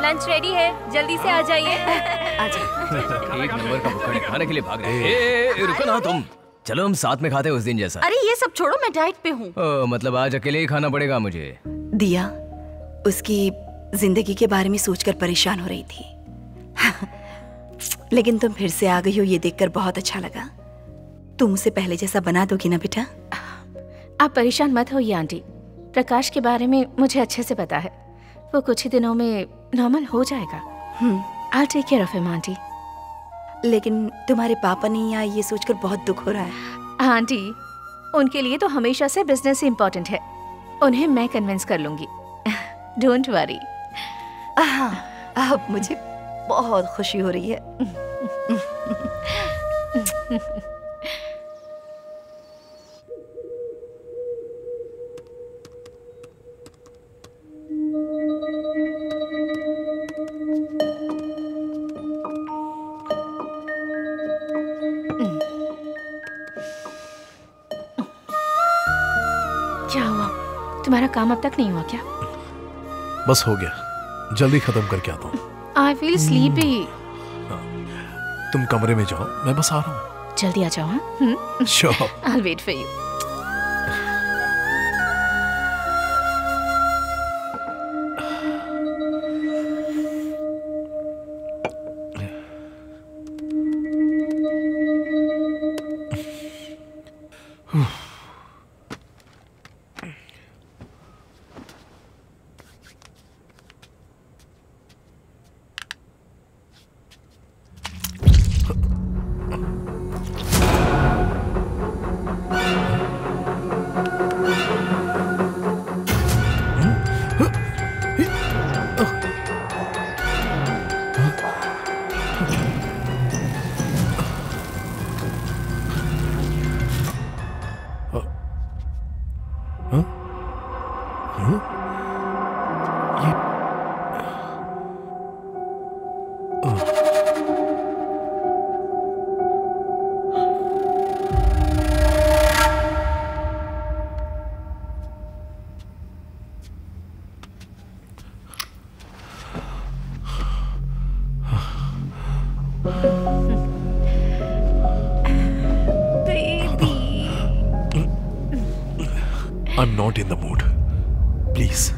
Lunch ready है, जल्दी से आ जाइए। एक नंबर का भुक्कड़ खाने के लिए भाग रहे हैं। रुको ना तुम, चलो हम साथ में खाते हैं उस दिन जैसा। अरे ये सब छोड़ो, मैं डाइट पे हूँ। मतलब आज अकेले ही खाना पड़ेगा मुझे। दिया उसकी जिंदगी के बारे में सोचकर परेशान हो रही थी लेकिन तुम फिर से आ गई हो, ये देखकर बहुत अच्छा लगा। तुम उसे पहले जैसा बना दोगी ना बेटा? आप परेशान मत होइए आंटी, प्रकाश के बारे में मुझे अच्छे से पता है, वो कुछ ही दिनों में नॉर्मल हो जाएगा। I'll take care of him, aunty. लेकिन तुम्हारे पापा नहीं आए, ये सोचकर बहुत दुख हो रहा है। आंटी, उनके लिए तो हमेशा से बिजनेस ही इम्पोर्टेंट है, उन्हें मैं कन्विंस कर लूंगी। Don't worry. अब मुझे बहुत खुशी हो रही है। क्या हुआ? तुम्हारा काम अब तक नहीं हुआ क्या? बस हो गया, जल्दी खत्म करके आता हूँ। I feel sleepy। तुम कमरे में जाओ, मैं बस आ रहा हूँ। जल्दी आ जाओ। हाँ? Sure। I'll wait for you। I am not in the mood, please.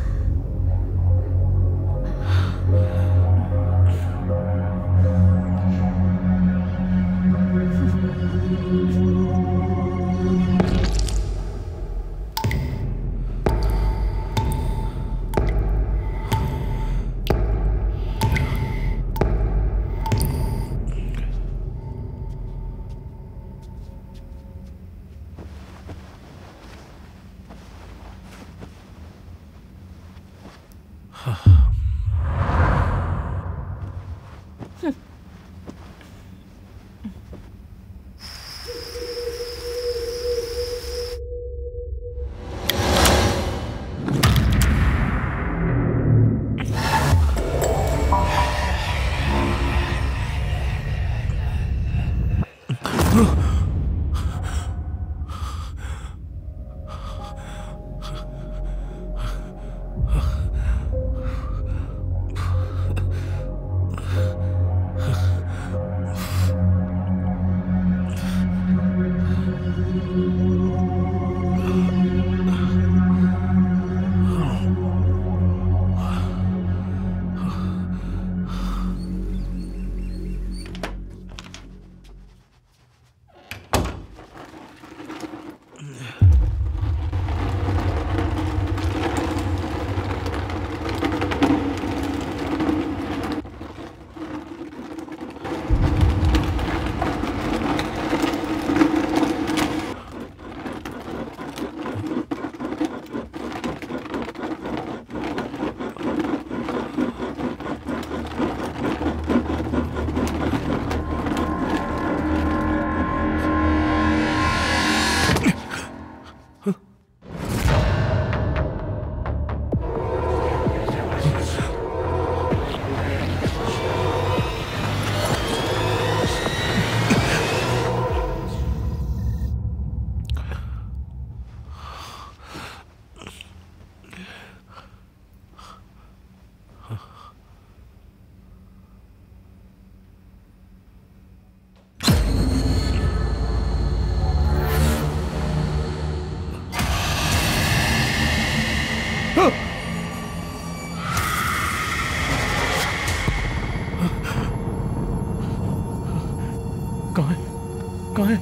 कहाँ है?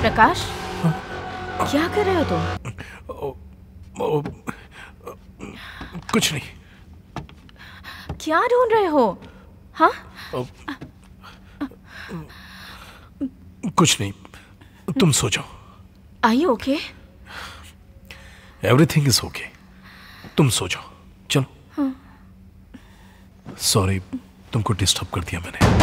प्रकाश, क्या कर रहे हो तुम? कुछ नहीं। क्या ढूंढ रहे हो? हाँ? कुछ नहीं, तुम सो जाओ। Are you okay? Everything is okay, तुम सो जाओ। चलो। सॉरी, तुमको डिस्टर्ब कर दिया मैंने।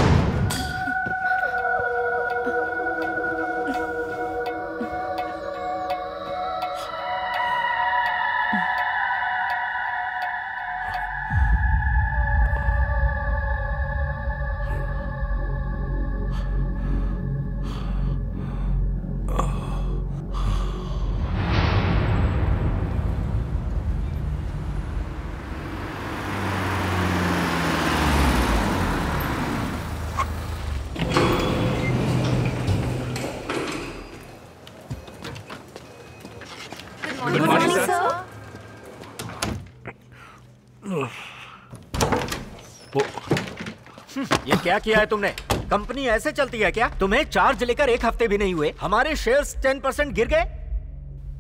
ये क्या किया है तुमने? कंपनी ऐसे चलती है क्या? तुम्हें चार्ज लेकर एक हफ्ते भी नहीं हुए, हमारे शेयर्स 10% गिर गए।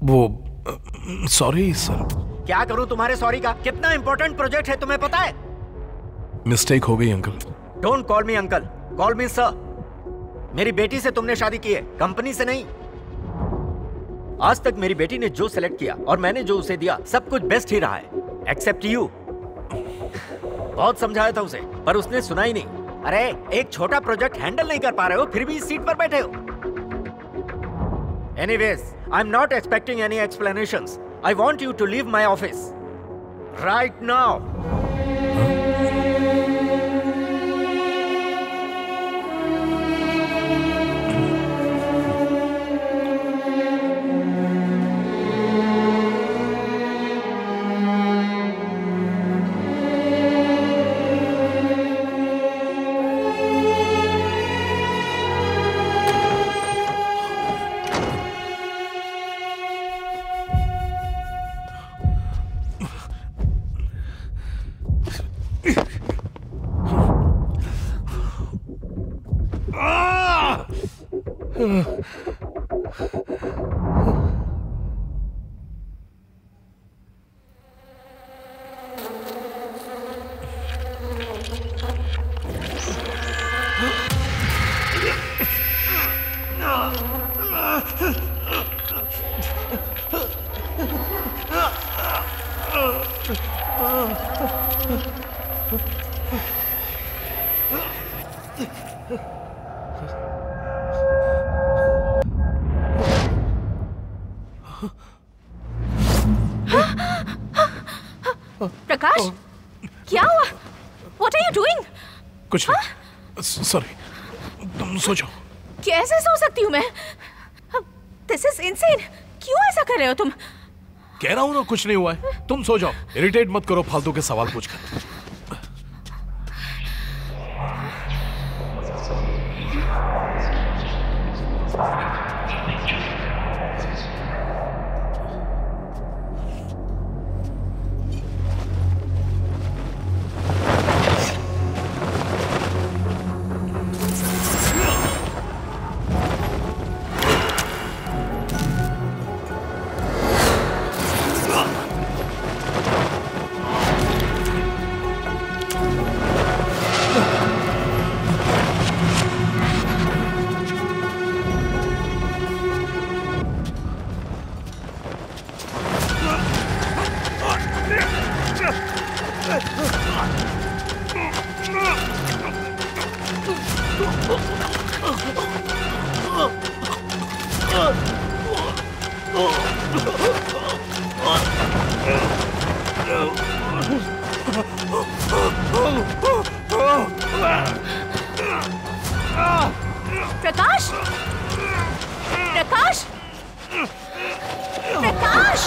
वो सॉरी सर। क्या करूं तुम्हारे सॉरी का? कितना इंपॉर्टेंट प्रोजेक्ट है तुम्हें पता है? मिस्टेक हो गई uncle. Don't call me uncle, call me sir. मेरी बेटी से तुमने शादी की है, कंपनी से नहीं। आज तक मेरी बेटी ने जो सिलेक्ट किया और मैंने जो उसे दिया, सब कुछ बेस्ट ही रहा है, एक्सेप्ट यू। बहुत समझाया था उसे, पर उसने सुना ही नहीं। अरे एक छोटा प्रोजेक्ट हैंडल नहीं कर पा रहे हो, फिर भी इस सीट पर बैठे हो। Anyways, I am not expecting any explanations. I want you to leave my office right now. Prakash, क्या हुआ? What are you doing? कुछ नहीं, सॉरी। तुम सो जाओ। कैसे सो सकती हूँ मैं? This is insane. क्यों ऐसा कर रहे हो तुम? कह रहा हूँ ना कुछ नहीं हुआ है, तुम सो जाओ। इरिटेट मत करो फालतू के सवाल पूछकर। प्रकाश, प्रकाश, प्रकाश,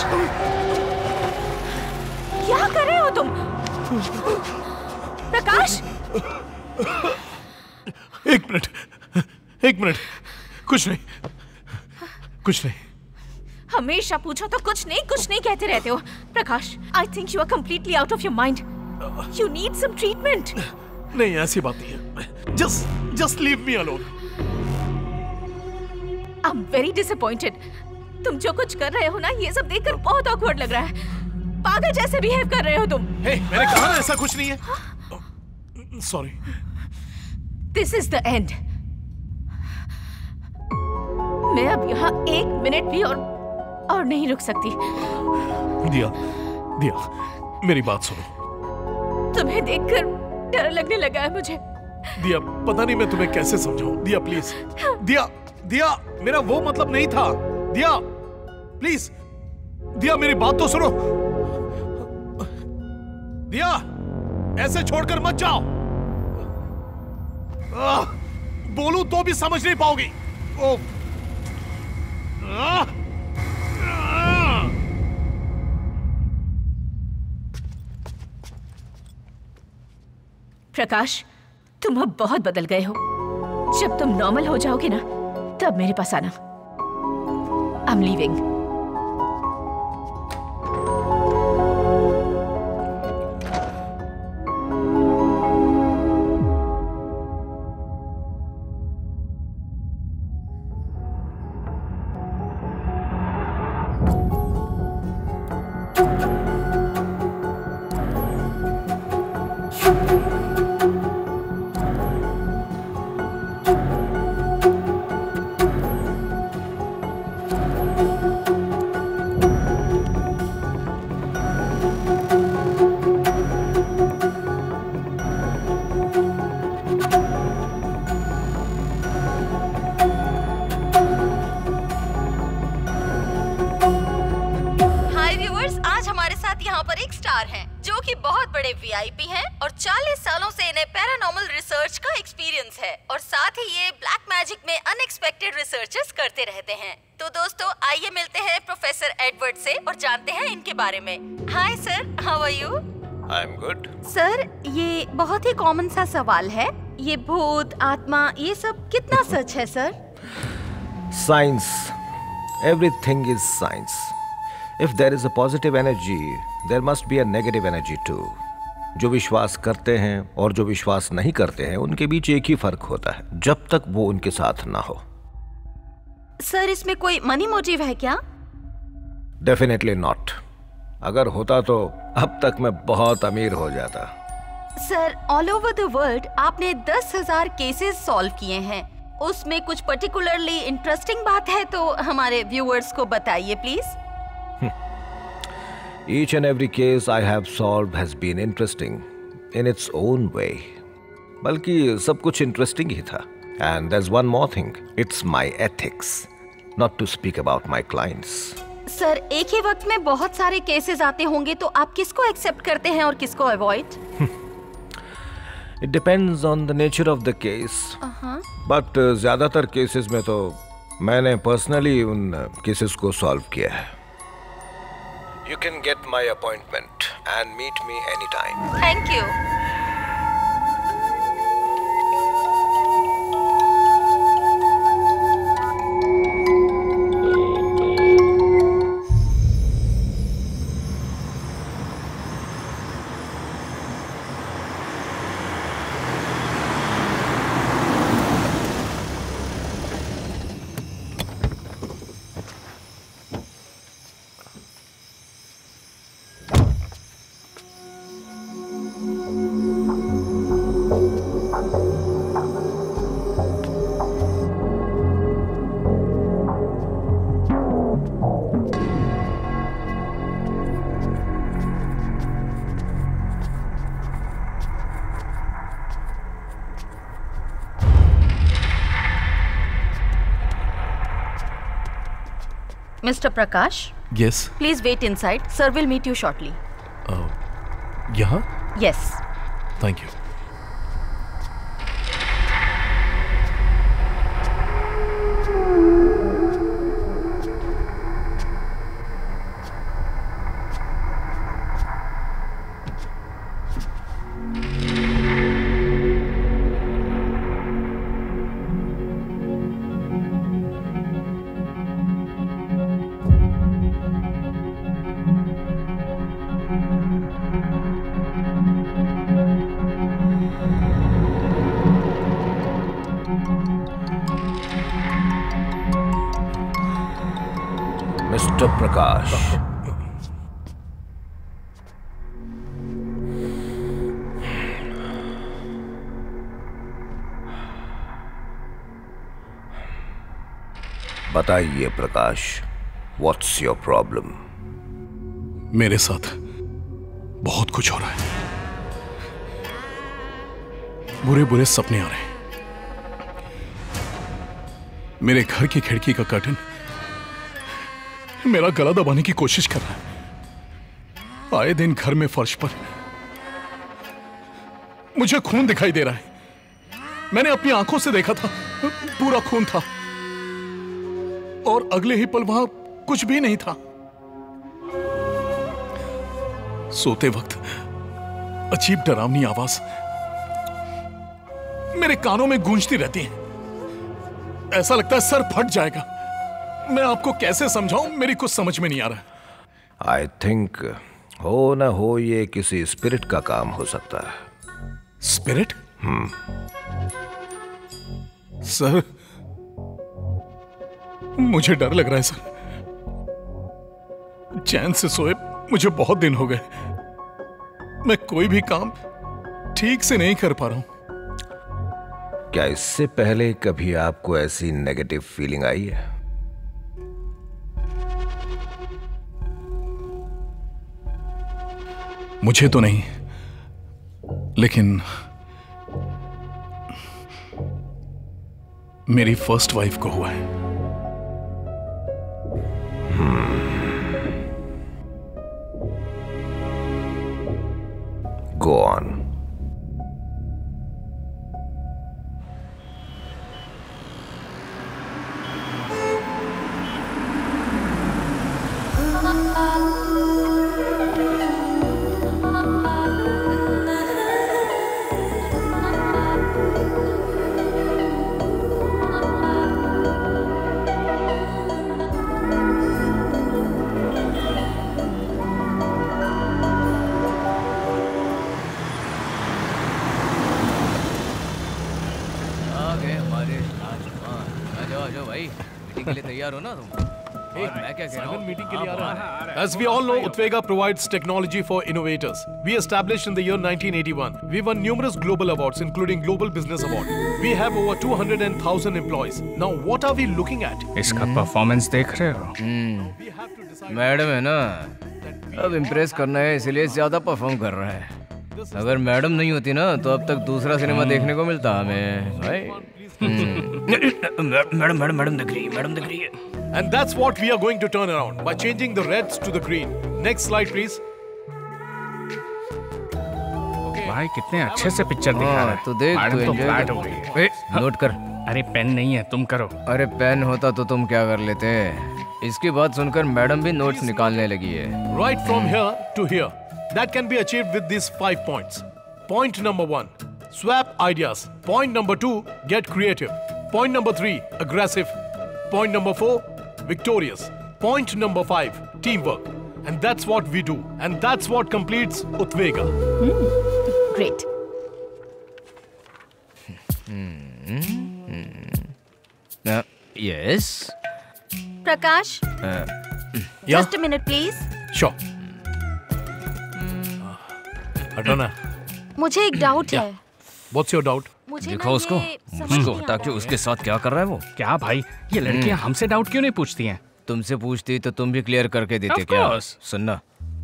क्या कर रहे हो तुम? प्रकाश, एक मिनट, कुछ नहीं। हमेशा पूछो तो कुछ नहीं कहते रहते हो। Prakash, I think you are completely out of your mind. You need some treatment. नहीं, ऐसी बात नहीं है। Just leave me alone. I am very disappointed. तुम जो कुछ कर रहे हो ना, ये सब देखकर बहुत ऑकवर्ड लग रहा है। पागल जैसे बिहेव कर रहे हो तुम। हे, मैंने कहा ना ऐसा कुछ नहीं है। Sorry. This is the end. मैं अब यहाँ 1 मिनट भी और नहीं रुक सकती। दिया, मेरी बात सुनो। तुम्हें देखकर डर लगने लगा है मुझे। दिया, पता नहीं मैं तुम्हें कैसे समझाऊं। दिया प्लीज, दिया, मेरा वो मतलब नहीं था। दिया प्लीज, दिया मेरी बात तो सुनो। दिया, ऐसे छोड़कर मत जाओ। बोलूं तो भी समझ नहीं पाओगी। प्रकाश, तुम अब बहुत बदल गए हो। जब तुम नॉर्मल हो जाओगे ना, तब मेरे पास आना। I am leaving. VIP हैं और 40 सालों से इन्हें पैरानॉर्मल रिसर्च का एक्सपीरियंस है और साथ ही ये ब्लैक मैजिक में अनएक्सपेक्टेड रिसर्चेस करते रहते हैं। तो दोस्तों, आइए मिलते हैं प्रोफेसर एडवर्ड से और जानते हैं इनके बारे में। Hi sir, how are you? I am good. Sir, ये बहुत ही कॉमन सा सवाल है, ये भूत, आत्मा, ये सब कितना सच है sir? Science, everything is science. If there is a positive energy, there must be a negative energy too. जो विश्वास करते हैं और जो विश्वास नहीं करते हैं, उनके बीच एक ही फर्क होता है, जब तक वो उनके साथ ना हो। सर, इसमें कोई मनी मोटिव है क्या? Definitely not. अगर होता तो अब तक मैं बहुत अमीर हो जाता। Sir, all over the world आपने 10,000 केसेस सॉल्व किए हैं, उसमें कुछ पर्टिकुलरली इंटरेस्टिंग बात है तो हमारे व्यूअर्स को बताइए please. Each and every case I have solved has been interesting in its own way. बल्कि सब कुछ इंटरेस्टिंग ही था। And there's one more thing. It's my ethics not to speak about my clients. Sir, एक ही वक्त में बहुत सारे cases आते होंगे, तो आप किसको एक्सेप्ट करते हैं और किसको avoid? It depends on the nature of the case, but ज्यादातर केसेस में तो मैंने पर्सनली उन केसेस को सॉल्व किया है। You can get my appointment and meet me any time. Thank you. Mr. Prakash? Yes. Please wait inside. Sir will meet you shortly. यहाँ? Yes. Thank you. Mister प्रकाश, बताइए प्रकाश, what's your problem? मेरे साथ बहुत कुछ हो रहा है। बुरे बुरे सपने आ रहे हैं। मेरे घर की खिड़की का कर्टन मेरा गला दबाने की कोशिश कर रहा है। आए दिन घर में फर्श पर मुझे खून दिखाई दे रहा है। मैंने अपनी आंखों से देखा था, पूरा खून था, और अगले ही पल वहां कुछ भी नहीं था। सोते वक्त अजीब डरावनी आवाज मेरे कानों में गूंजती रहती है। ऐसा लगता है सर फट जाएगा। मैं आपको कैसे समझाऊं, मेरी कुछ समझ में नहीं आ रहा। आई थिंक हो ना हो ये किसी स्पिरिट का काम हो सकता है। स्पिरिट? सर, मुझे डर लग रहा है सर। चैन से सोए मुझे बहुत दिन हो गए। मैं कोई भी काम ठीक से नहीं कर पा रहा हूं। क्या इससे पहले कभी आपको ऐसी नेगेटिव फीलिंग आई है? मुझे तो नहीं, लेकिन मेरी फर्स्ट वाइफ को हुआ है। Go on. As we all know, Utvega provides technology for innovators. We established in the year 1981. We won numerous global awards, including Global Business Award. We have over 200,000 employees. Now, what are we looking at? इसका performance देख रहे हो? Madam है ना, अब impress करना है, इसलिए ज्यादा परफॉर्म कर रहा है। अगर मैडम नहीं होती ना, तो अब तक दूसरा सिनेमा देखने को मिलता हमें भाई। मैडम दिख रही है, मैडम दिख रही है। And that's what we are going to turn around by changing the reds to the green. Next slide, please. भाई कितने अच्छे से पिक्चर दिखा रहा है। तो देख, मैडम तू तो enjoy फ्लैट कर। हो गई है। नोट कर। अरे पेन नहीं है, तुम करो। अरे पेन होता तो तुम क्या कर लेते? इसकी बात सुनकर मैडम भी नोट्स निकालने लगी है। Right from here to here. That can be achieved with these 5 points. Point number 1, swap ideas. Point number 2, get creative. Point number 3, aggressive. Point number 4, victorious. Point number 5, teamwork. And that's what we do. And that's what completes Utvega. Great. Yes. Prakash, Yeah? just a minute please. Sure. हटाना. मुझे एक doubt है। What's your doubt? मुझे देखो ना उसको, ये समझ उसको नहीं हटा आता के है। उसके साथ क्या कर रहा है वो? क्या भाई, ये लड़कियां हमसे डाउट क्यों नहीं पूछती हैं? तुमसे पूछती तो तुम भी क्लियर करके देते Of क्या? course. सुनना,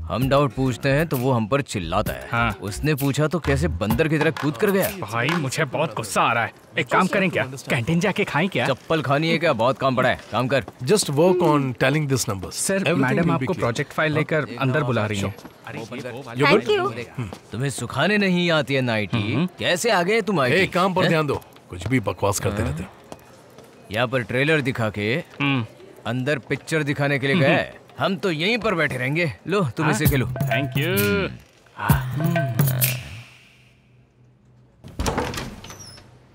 हम डाउट पूछते हैं तो वो हम पर चिल्लाता है। हाँ। उसने पूछा तो कैसे बंदर की तरह कूद कर गया। भाई मुझे बहुत गुस्सा आ रहा है। एक काम करें क्या, कैंटीन जाके खाएं क्या? चप्पल खानी है क्या? बहुत काम पड़ा है, काम कर। Just work on telling these numbers. Sir Everything madam will be आपको clear. प्रोजेक्ट फाइल लेकर अंदर बुला रही हैं। Thank you. तुम्हें सुखाने नहीं आती है नाइटी, कैसे आ गए तुम? Hey, आईटी काम पर ध्यान दो. कुछ भी बकवास करते रहते हो. यहाँ पर ट्रेलर दिखा के अंदर पिक्चर दिखाने के लिए गया है। हम तो यहीं पर बैठे रहेंगे। लो तुम इसे खेलो। Thank you.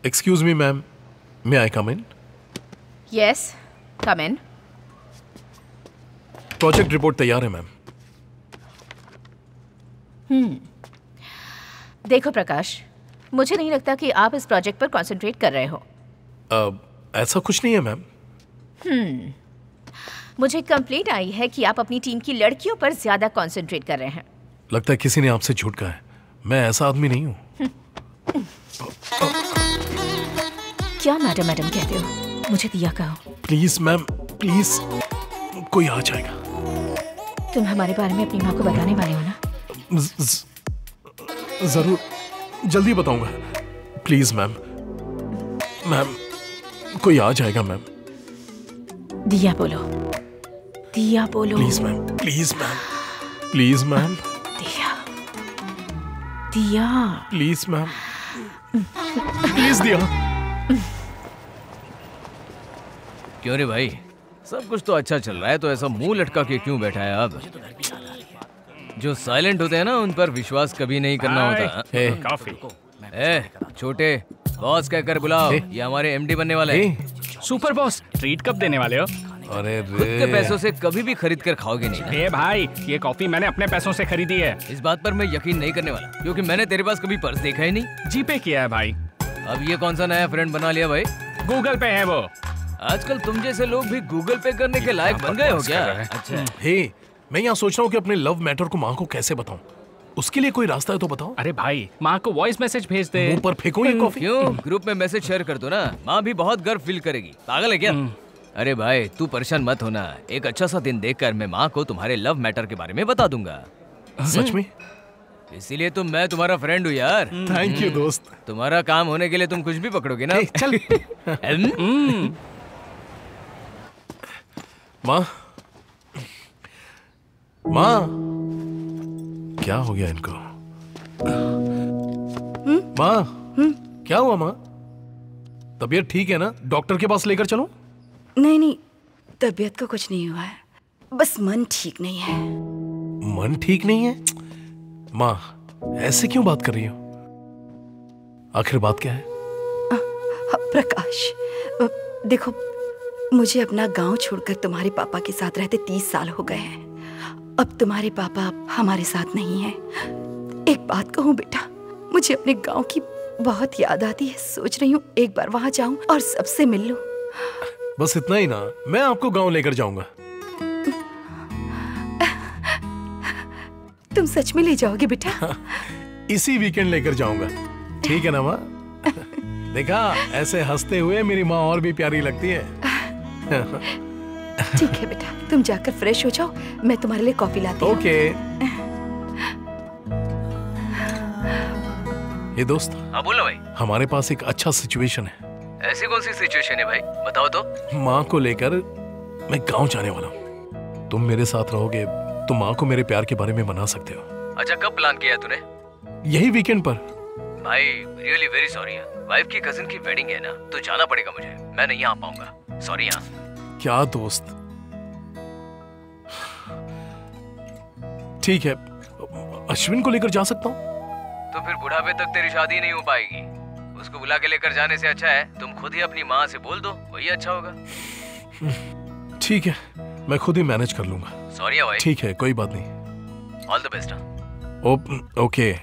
Excuse me, ma'am. May I come in? Yes, come in. Project report तैयार है, मैम. देखो प्रकाश, मुझे नहीं लगता कि आप इस प्रोजेक्ट पर कंसंट्रेट कर रहे हो। ऐसा कुछ नहीं है, मैम. मुझे कंप्लेंट आई है कि आप अपनी टीम की लड़कियों पर ज्यादा कंसंट्रेट कर रहे हैं। लगता है किसी ने आपसे झूठ कहा है. मैं ऐसा आदमी नहीं हूँ. क्या मैडम मैडम कहते हो? मुझे दिया कहो। Please ma'am, please. कोई आ जाएगा. तुम हमारे बारे में अपनी माँ को बताने वाले हो ना? जरूर, जल्दी बताऊंगा. Please ma'am. मैम, कोई आ जाएगा मैम. दिया बोलो, दिया बोलो। Please ma'am, please ma'am, please ma'am, दिया, दिया। प्लीज मैम, प्लीज दिया. क्यों रे भाई, सब कुछ तो अच्छा चल रहा है तो ऐसा मुंह लटका के क्यों बैठा है? अब जो साइलेंट होते हैं ना उन पर विश्वास कभी नहीं करना होता। हे, काफी। छोटे बॉस कहकर बुलाओ, ये हमारे एमडी बनने वाले हैं। सुपर बॉस, ट्रीट कब देने वाले हो? अरे खुद के पैसों से कभी भी खरीद कर खाओगे नहीं ना? ए भाई, ये कॉफी मैंने अपने पैसों से खरीदी है। इस बात पर मैं यकीन नहीं करने वाला, क्योंकि मैंने तेरे पास कभी पर्स देखा ही नहीं। जीपे किया है भाई। अब ये कौन सा नया फ्रेंड बना लिया भाई? गूगल पे है वो। आजकल तुम जैसे लोग भी गूगल पे करने के लायक बन गए हो क्या? अच्छा, हे, मैं यहाँ सोच रहा हूँ कि अपने लव मैटर को माँ को कैसे बताऊँ. उसके लिए कोई रास्ता है तो बताओ. अरे भाई, माँ को वॉइस मैसेज भेज दे। मुंह पर फेंको ये कॉफी. क्यों? ग्रुप में मैसेज शेयर कर दो ना, माँ भी बहुत गर्व फील करेगी। पागल है क्या? अरे भाई तू परेशान मत होना, एक अच्छा सा दिन देखकर मैं माँ को तुम्हारे लव मैटर के बारे में बता दूंगा। सच में? इसीलिए तो मैं तुम्हारा फ्रेंड हूँ यार। थैंक यू दोस्त. तुम्हारा काम होने के लिए तुम कुछ भी पकड़ोगे ना? चल. माँ, माँ, क्या हो गया इनको? माँ, क्या हुआ माँ? तबीयत ठीक है ना? डॉक्टर के पास लेकर चलो. नहीं, तबीयत को कुछ नहीं हुआ है, बस मन ठीक नहीं है। मन ठीक नहीं है? माँ, ऐसे क्यों बात कर रही हो? आखिर बात क्या है? प्रकाश, देखो, मुझे अपना गांव छोड़कर तुम्हारे पापा के साथ रहते 30 साल हो गए हैं। अब तुम्हारे पापा हमारे साथ नहीं हैं। एक बात कहूँ बेटा, मुझे अपने गांव की बहुत याद आती है। सोच रही हूँ एक बार वहां जाऊं और सबसे मिल लूं। बस इतना ही ना, मैं आपको गांव लेकर जाऊंगा। तुम सच में ले जाओगे बेटा? इसी वीकेंड लेकर जाऊंगा, ठीक है ना माँ? देखा, ऐसे हंसते हुए मेरी माँ और भी प्यारी लगती है। ठीक है बेटा, तुम जाकर फ्रेश हो जाओ, मैं तुम्हारे लिए कॉफी लाती हूँ। ओके। ये दोस्त, हाँ बोलो भाई। हमारे पास एक अच्छा सिचुएशन है। ऐसी कौन सी सिचुएशन है भाई, बताओ तो। माँ को लेकर मैं गांव जाने वाला हूँ। तुम मेरे साथ रहोगे तो माँ को मेरे प्यार के बारे में मना सकते हो। अच्छा, कब प्लान किया है तूने? यही वीकेंड पर। भाई रियली वेरी सॉरी यार, वाइफ की कजिन की वेडिंग है ना, तो जाना पड़ेगा मुझे, मैं नहीं आ पाऊंगा, सॉरी यार। क्या दोस्त, ठीक है, अश्विन को लेकर जा सकता हूँ। तो फिर बुढ़ापे तक तेरी शादी नहीं हो पाएगी। उसको बुला के लेकर जाने से अच्छा है तुम खुद ही अपनी माँ से बोल दो, वही अच्छा होगा। ठीक है, मैं खुद ही मैनेज कर लूंगा। सॉरी भाई। ठीक है, कोई बात नहीं। All the best. ओके।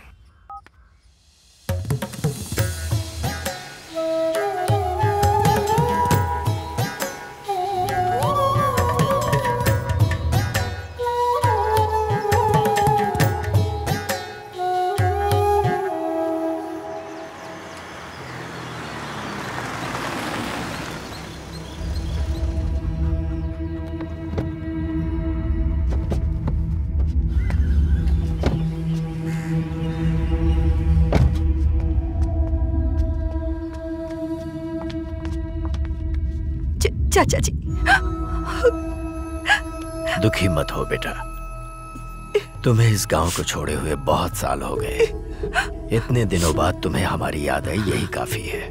चाचा जी, दुखी मत हो बेटा, तुम्हें इस गांव को छोड़े हुए बहुत साल हो गए। इतने दिनों बाद तुम्हें हमारी याद आई, यही काफी है।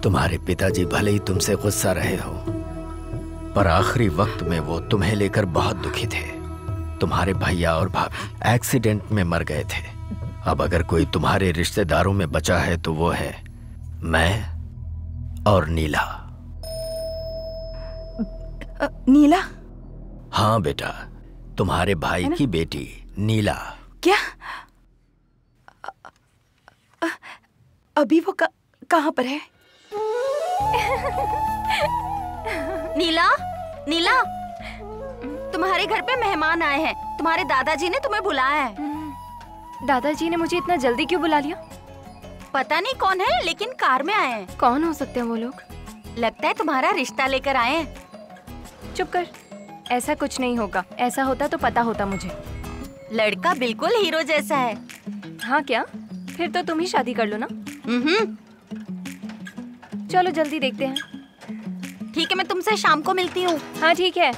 तुम्हारे पिताजी भले ही तुमसे गुस्सा रहे हो, पर आखिरी वक्त में वो तुम्हें लेकर बहुत दुखी थे। तुम्हारे भैया और भाभी एक्सीडेंट में मर गए थे। अब अगर कोई तुम्हारे रिश्तेदारों में बचा है तो वो है मैं और नीला। नीला? हाँ बेटा, तुम्हारे भाई की बेटी नीला। क्या? अभी वो कहाँ पर है? नीला, नीला, तुम्हारे घर पे मेहमान आए हैं। तुम्हारे दादाजी ने तुम्हें बुलाया है। दादाजी ने मुझे इतना जल्दी क्यों बुला लिया? पता नहीं कौन है, लेकिन कार में आए हैं। कौन हो सकते हैं वो लोग? लगता है तुम्हारा रिश्ता लेकर आए हैं। चुप कर, ऐसा कुछ नहीं होगा। ऐसा होता तो पता होता मुझे। लड़का बिल्कुल हीरो जैसा है। हाँ क्या? फिर तो तुम ही शादी कर लो ना। चलो जल्दी देखते हैं। ठीक है, मैं तुमसे शाम को मिलती हूँ। हाँ ठीक है।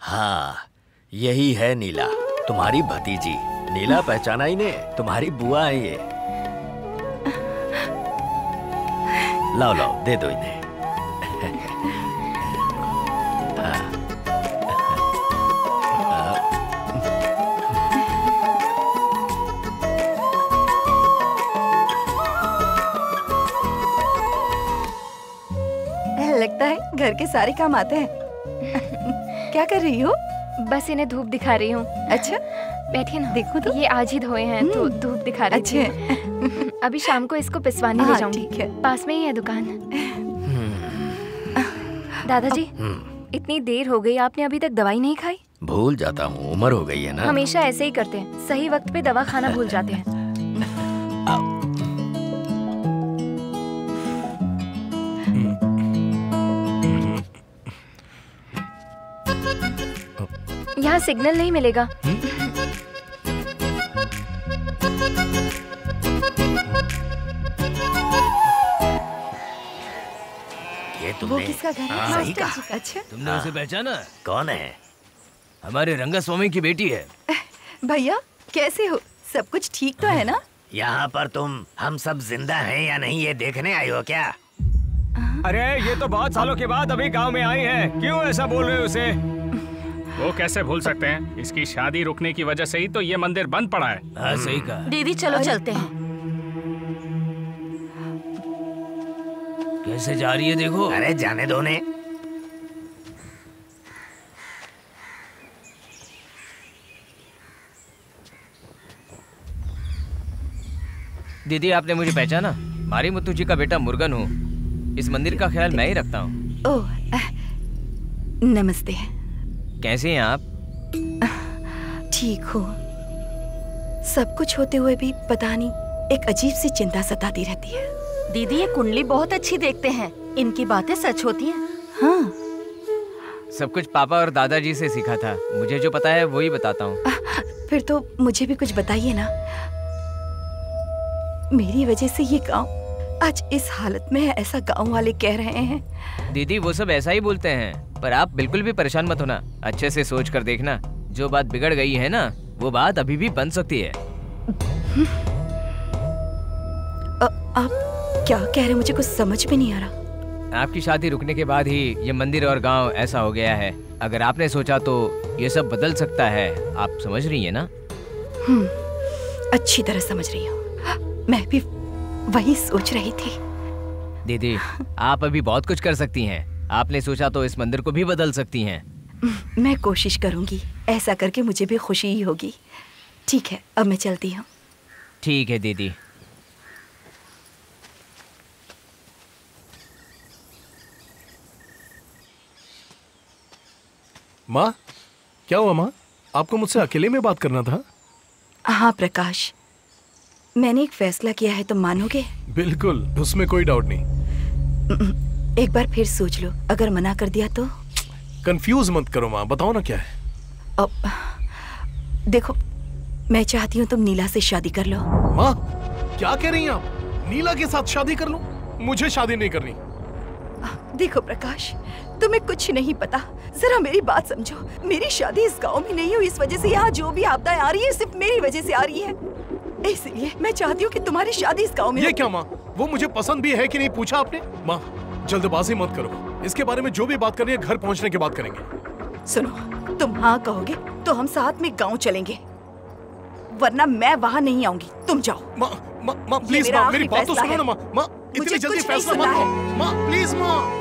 हाँ, यही है नीला, तुम्हारी भतीजी। नीला पहचाना ही ने, तुम्हारी बुआ है ये। लाओ लाओ, दे दो इन्हें। लगता है घर के सारे काम आते हैं। क्या कर रही हो? बस इन्हें धूप दिखा रही हूँ। अच्छा, बैठिए ना। देखो तो। ये आज ही धोए हैं तो धूप दिखा रही थी। अच्छा। अभी शाम को इसको पिसवाने ले जाऊंगी। ठीक है। पास में ही है दुकान। दादाजी, इतनी देर हो गई, आपने अभी तक दवाई नहीं खाई? भूल जाता हूँ, उम्र हो गई है ना। हमेशा ऐसे ही करते हैं, सही वक्त पे दवा खाना भूल जाते हैं। यहाँ सिग्नल नहीं मिलेगा। ये वो किसका घर है? सही कहा। अच्छा, तुमने उसे पहचाना? कौन है? हमारे रंगास्वामी की बेटी है। भैया कैसे हो? सब कुछ ठीक तो है ना? यहाँ पर तुम हम सब जिंदा हैं या नहीं ये देखने आई हो क्या? अरे ये तो बहुत सालों के बाद अभी गांव में आई है, क्यों ऐसा बोल रहे हो उसे? वो कैसे भूल सकते हैं? इसकी शादी रुकने की वजह से ही तो ये मंदिर बंद पड़ा है। हाँ सही कहा। दीदी चलो चलते हैं। कैसे जा रही है देखो। अरे जाने दो ने। दीदी आपने मुझे पहचाना? मारी मुत्तू जी का बेटा मुर्गन हूँ। इस मंदिर का ख्याल मैं ही रखता हूँ। ओह, नमस्ते। कैसे हैं आप? ठीक हो। सब कुछ होते हुए भी पता नहीं एक अजीब सी चिंता सताती रहती है। दीदी ये कुंडली बहुत अच्छी देखते हैं, इनकी बातें सच होती हैं। हाँ, सब कुछ पापा और दादाजी से सीखा था। मुझे जो पता है वही बताता हूँ। फिर तो मुझे भी कुछ बताइए ना। मेरी वजह से ये गांव आज इस हालत में ऐसा गांव वाले कह रहे हैं। दीदी वो सब ऐसा ही बोलते हैं, पर आप बिल्कुल भी परेशान मत होना। अच्छे से सोच कर देखना, जो बात बिगड़ गई है ना, वो बात अभी भी बन सकती है। आप क्या कह रहे? मुझे कुछ समझ में नहीं आ रहा। आपकी शादी रुकने के बाद ही ये मंदिर और गांव ऐसा हो गया है। अगर आपने सोचा तो ये सब बदल सकता है। आप समझ रही है ना? अच्छी तरह समझ रही हूँ। मैं भी वही सोच रही थी। दीदी आप अभी बहुत कुछ कर सकती हैं। आपने सोचा तो इस मंदिर को भी बदल सकती हैं। मैं कोशिश करूंगी। ऐसा करके मुझे भी खुशी ही होगी। ठीक है, अब मैं चलती हूँ। ठीक है दीदी। माँ, क्या हुआ माँ? आपको मुझसे अकेले में बात करना था? हाँ प्रकाश, मैंने एक फैसला किया है, तुम मानोगे? बिल्कुल, उसमें कोई डाउट नहीं। एक बार फिर सोच लो, अगर मना कर दिया तो? कंफ्यूज मत करो माँ, बताओ ना क्या है। अब देखो, मैं चाहती हूँ तुम नीला से शादी कर लो। माँ, क्या कह रही हैं आप? नीला के साथ शादी कर लूं? मुझे शादी नहीं करनी। देखो प्रकाश, तुम्हें कुछ नहीं पता। जरा मेरी बात समझो। मेरी शादी इस गांव में नहीं हुई, इस वजह से यहाँ जो भी आपदाएं आ रही है सिर्फ मेरी वजह से आ रही है। इसलिए मैं चाहती हूँ कि तुम्हारी शादी इस गांव में। ये क्या माँ? वो मुझे पसंद भी है कि नहीं पूछा आपने? माँ, जल्दबाजी मत करो। इसके बारे में जो भी बात करनी है घर पहुँचने के बाद करेंगे। सुनो, तुम हाँ कहोगे तो हम साथ में गाँव चलेंगे, वरना मैं वहाँ नहीं आऊंगी। तुम जाओ। माँ प्लीज, माँ मेरी बात तो सुनो ना। माँ इतनी जल्दी फैसला मत लो। माँ प्लीज, माँ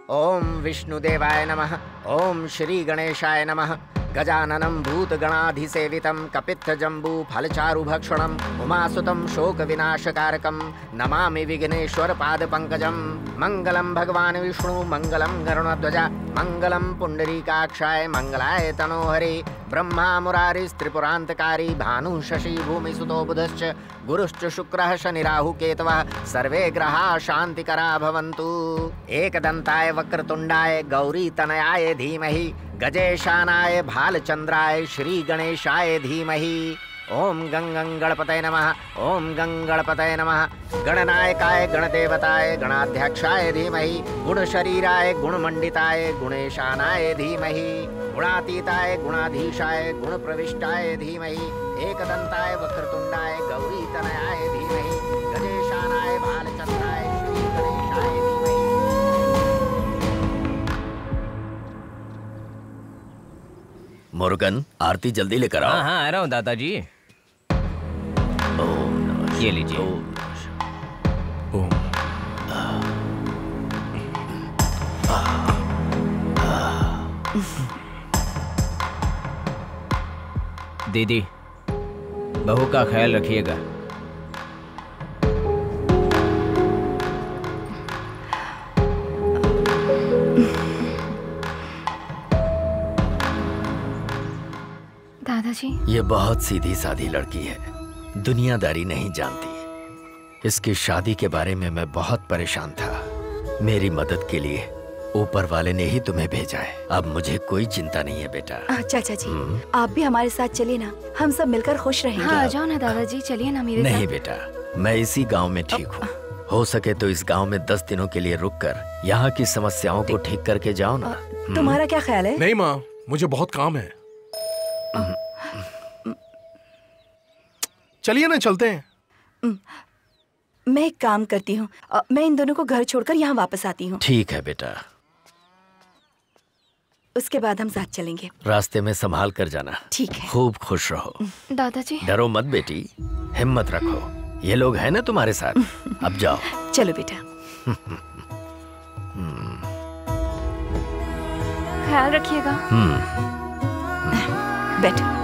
ओम विष्णुदेवाय नमः। ओम श्री गणेशाय नमः। गजाननं भूतगणाधिसेवितं कपित्थजम्बू फलचारुभक्षणं उमासुतं शोकविनाशकारकं नमामि विघ्नेश्वर पादपङ्कजं। मङ्गलं भगवान् विष्णु मङ्गलं गरुणध्वज मङ्गलं पुण्डरीकाक्षाय मङ्गलाय तनोहरे। ब्रह्मा मुरारिस्त्रिपुरान्तकारी भानु शशि भूमिसुतो बुधश्च गुरुश्च शुक्रः शनिराहु केतवः सर्वे ग्रहाः शान्तिकरा भवन्तु। एकदन्ताय वक्रतुण्डाय गौरीतनयाय धीमहि गजेशानाय भालचंद्राय श्री गणेशाय धीमहि। ओम गंगं गणपतये नमः। ओम गंगणपतये नमः। गणनायकाय गणदेवताय गणाध्यक्षाय धीमहि गुणशरीराय गुणमंडिताय गुणेशानाय धीमहि गुणातीताय गुणाधीशाय गुणप्रविष्टाय धीमहि एकदंताय वक्रतुंडाय गौरीतनयाय धीमहि गजेशानाय भालचंद्राय श्री गणेशाय धीमहि। मुर्गन, आरती जल्दी लेकर आओ। हाँ आ रहा हूँ दादाजी। ये लीजिए। दीदी बहू का ख्याल रखिएगा। दादाजी, ये बहुत सीधी सादी लड़की है, दुनियादारी नहीं जानती। इसकी शादी के बारे में मैं बहुत परेशान था। मेरी मदद के लिए ऊपर वाले ने ही तुम्हें भेजा है। अब मुझे कोई चिंता नहीं है बेटा। चाचा जी, आप भी हमारे साथ चलिए ना, हम सब मिलकर खुश रहेंगे। हाँ, आ जाओ ना दादाजी, चलिए ना मेरे साथ। नहीं बेटा, मैं इसी गांव में ठीक हूँ। हो सके तो इस गांव में 10 दिनों के लिए रुककर यहाँ की समस्याओं को ठीक करके जाओ ना। तुम्हारा क्या ख्याल है? नहीं माँ, मुझे बहुत काम है। चलिए ना, चलते हैं। मैं एक काम करती हूँ, मैं इन दोनों को घर छोड़कर यहाँ वापस आती हूँ। ठीक है बेटा। उसके बाद हम साथ चलेंगे। रास्ते में संभाल कर जाना। ठीक है। खूब खुश रहो। दादाजी, डरो मत बेटी, हिम्मत रखो। ये लोग हैं ना तुम्हारे साथ। अब जाओ। चलो बेटा। ख्याल रखिएगा। बैठो।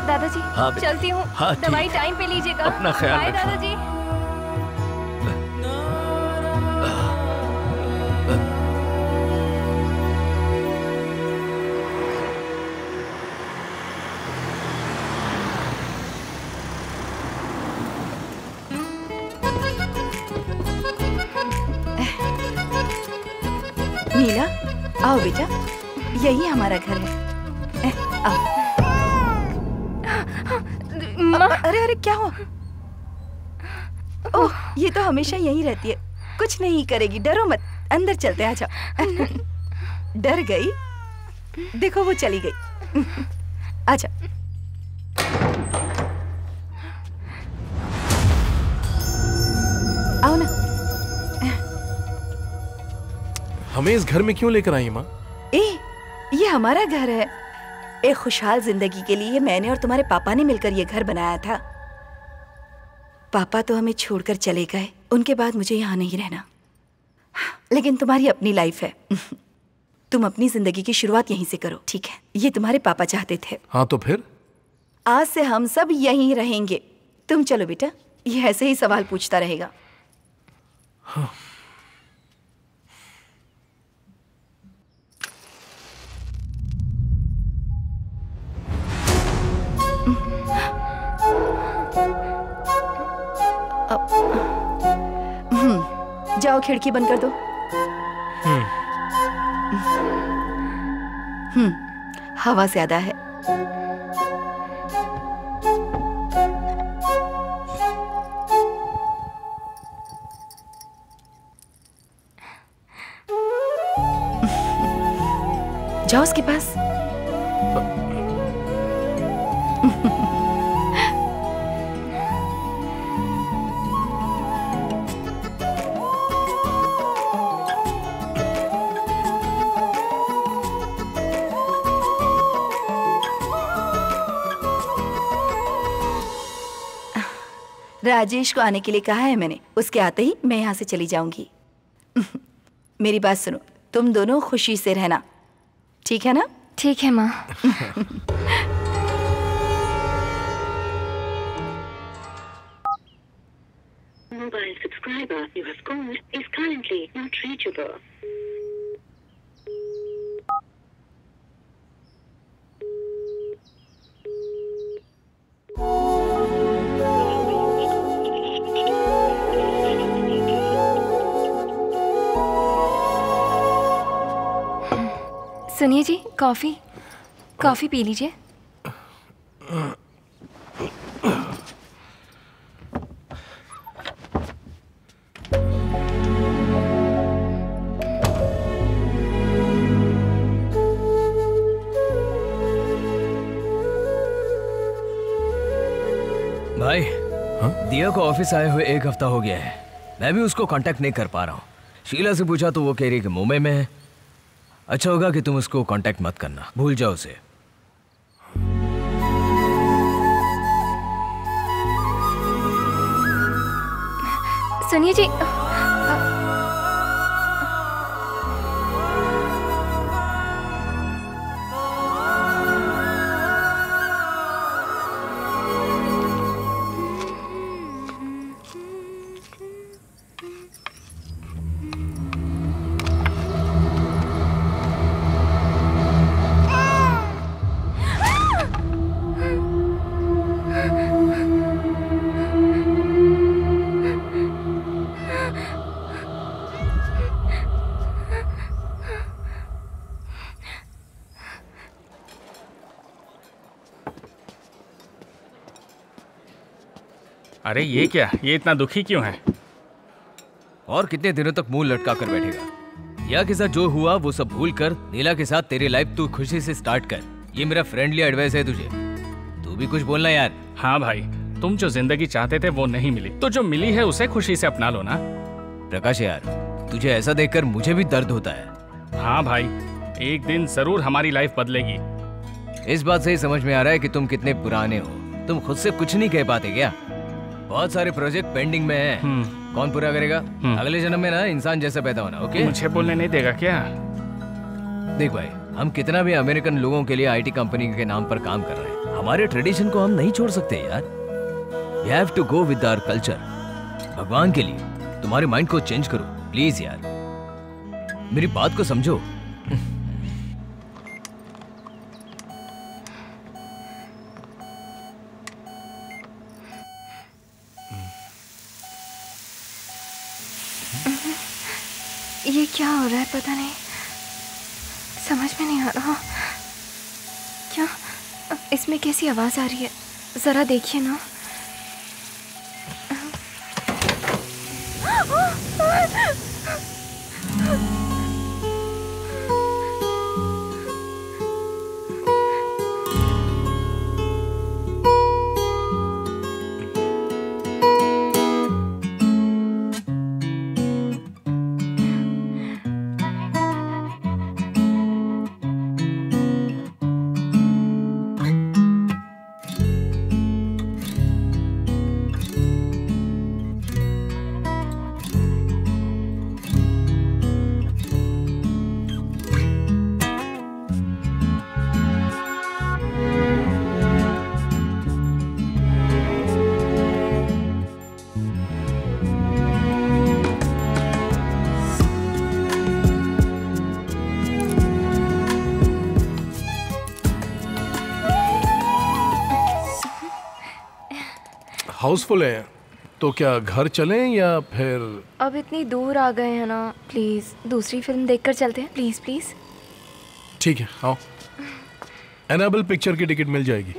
दादाजी, हाँ चलती हूँ। हाँ, दवाई टाइम पे लीजिएगा। अपना ख्याल बाय रखना। दादाजी। नीला, आओ बेटा, यही हमारा घर है। आओ। अरे अरे क्या हुआ? ओह, ये तो हमेशा यही रहती है, कुछ नहीं करेगी, डरो मत। अंदर चलते हैं, आजा। डर गई? देखो वो चली गई। आजा। आओ ना। हमें इस घर में क्यों लेकर आई माँ? ये हमारा घर है। एक खुशहाल जिंदगी के लिए मैंने और तुम्हारे पापा ने मिलकर ये घर बनाया था। पापा तो हमें छोड़कर चले गए, उनके बाद मुझे यहाँ नहीं रहना। लेकिन तुम्हारी अपनी लाइफ है। तुम अपनी जिंदगी की शुरुआत यहीं से करो, ठीक है? ये तुम्हारे पापा चाहते थे। हाँ तो फिर? आज से हम सब यहीं रहेंगे। तुम चलो बेटा, ये ऐसे ही सवाल पूछता रहेगा। हाँ। जाओ खिड़की बंद कर दो। हवा ज्यादा है। जाओ उसके पास। राजेश को आने के लिए कहा है मैंने, उसके आते ही मैं यहाँ से चली जाऊंगी। मेरी बात सुनो, तुम दोनों खुशी से रहना, ठीक है ना? ठीक है माँ। Mobile subscriber you have called is currently not reachable. सुनिए जी, कॉफी पी लीजिए। भाई, दिया को ऑफिस आए हुए 1 हफ्ता हो गया है। मैं भी उसको कांटेक्ट नहीं कर पा रहा हूँ। शीला से पूछा तो वो कह रही कि मुंबई में है। अच्छा होगा कि तुम उसको कांटेक्ट मत करना, भूल जाओ उसे। सुनिए जी, अरे ये क्या, ये इतना दुखी क्यों है? और कितने दिनों तक मुंह लटका कर बैठेगा? या के साथ जो हुआ वो सब भूल कर नीला के साथ तेरी लाइफ तू खुशी से स्टार्ट कर। ये मेरा फ्रेंडली एडवाइस है तुझे। तू भी कुछ बोलना यार। हाँ भाई, तुम जो जिंदगी चाहते थे वो नहीं मिली, तो जो मिली है उसे खुशी से अपना लो ना। प्रकाश यार, तुझे ऐसा देखकर मुझे भी दर्द होता है। हाँ भाई, एक दिन जरूर हमारी लाइफ बदलेगी। इस बात से ही समझ में आ रहा है कि तुम कितने पुराने हो। तुम खुद से कुछ नहीं कह पाते क्या? बहुत सारे प्रोजेक्ट पेंडिंग में हैं। कौन पूरा करेगा? अगले जन्म में ना इंसान जैसा पैदा होना। ओके, मुझे बोलने नहीं देगा क्या? देख भाई, हम कितना भी अमेरिकन लोगों के लिए आईटी कंपनी के नाम पर काम कर रहे हैं, हमारे ट्रेडिशन को हम नहीं छोड़ सकते यार। We have to go with our culture. भगवान के लिए तुम्हारे माइंड को चेंज करो प्लीज यार, मेरी बात को समझो। ये क्या हो रहा है पता नहीं। समझ में नहीं आ रहा। क्या इसमें कैसी आवाज आ रही है? जरा देखिए ना। हाउसफुल है तो क्या घर चलें या फिर? अब इतनी दूर आ गए हैं ना, प्लीज दूसरी फिल्म देखकर चलते हैं। Please please. ठीक है, आओ। एनाबेल पिक्चर की टिकट मिल जाएगी।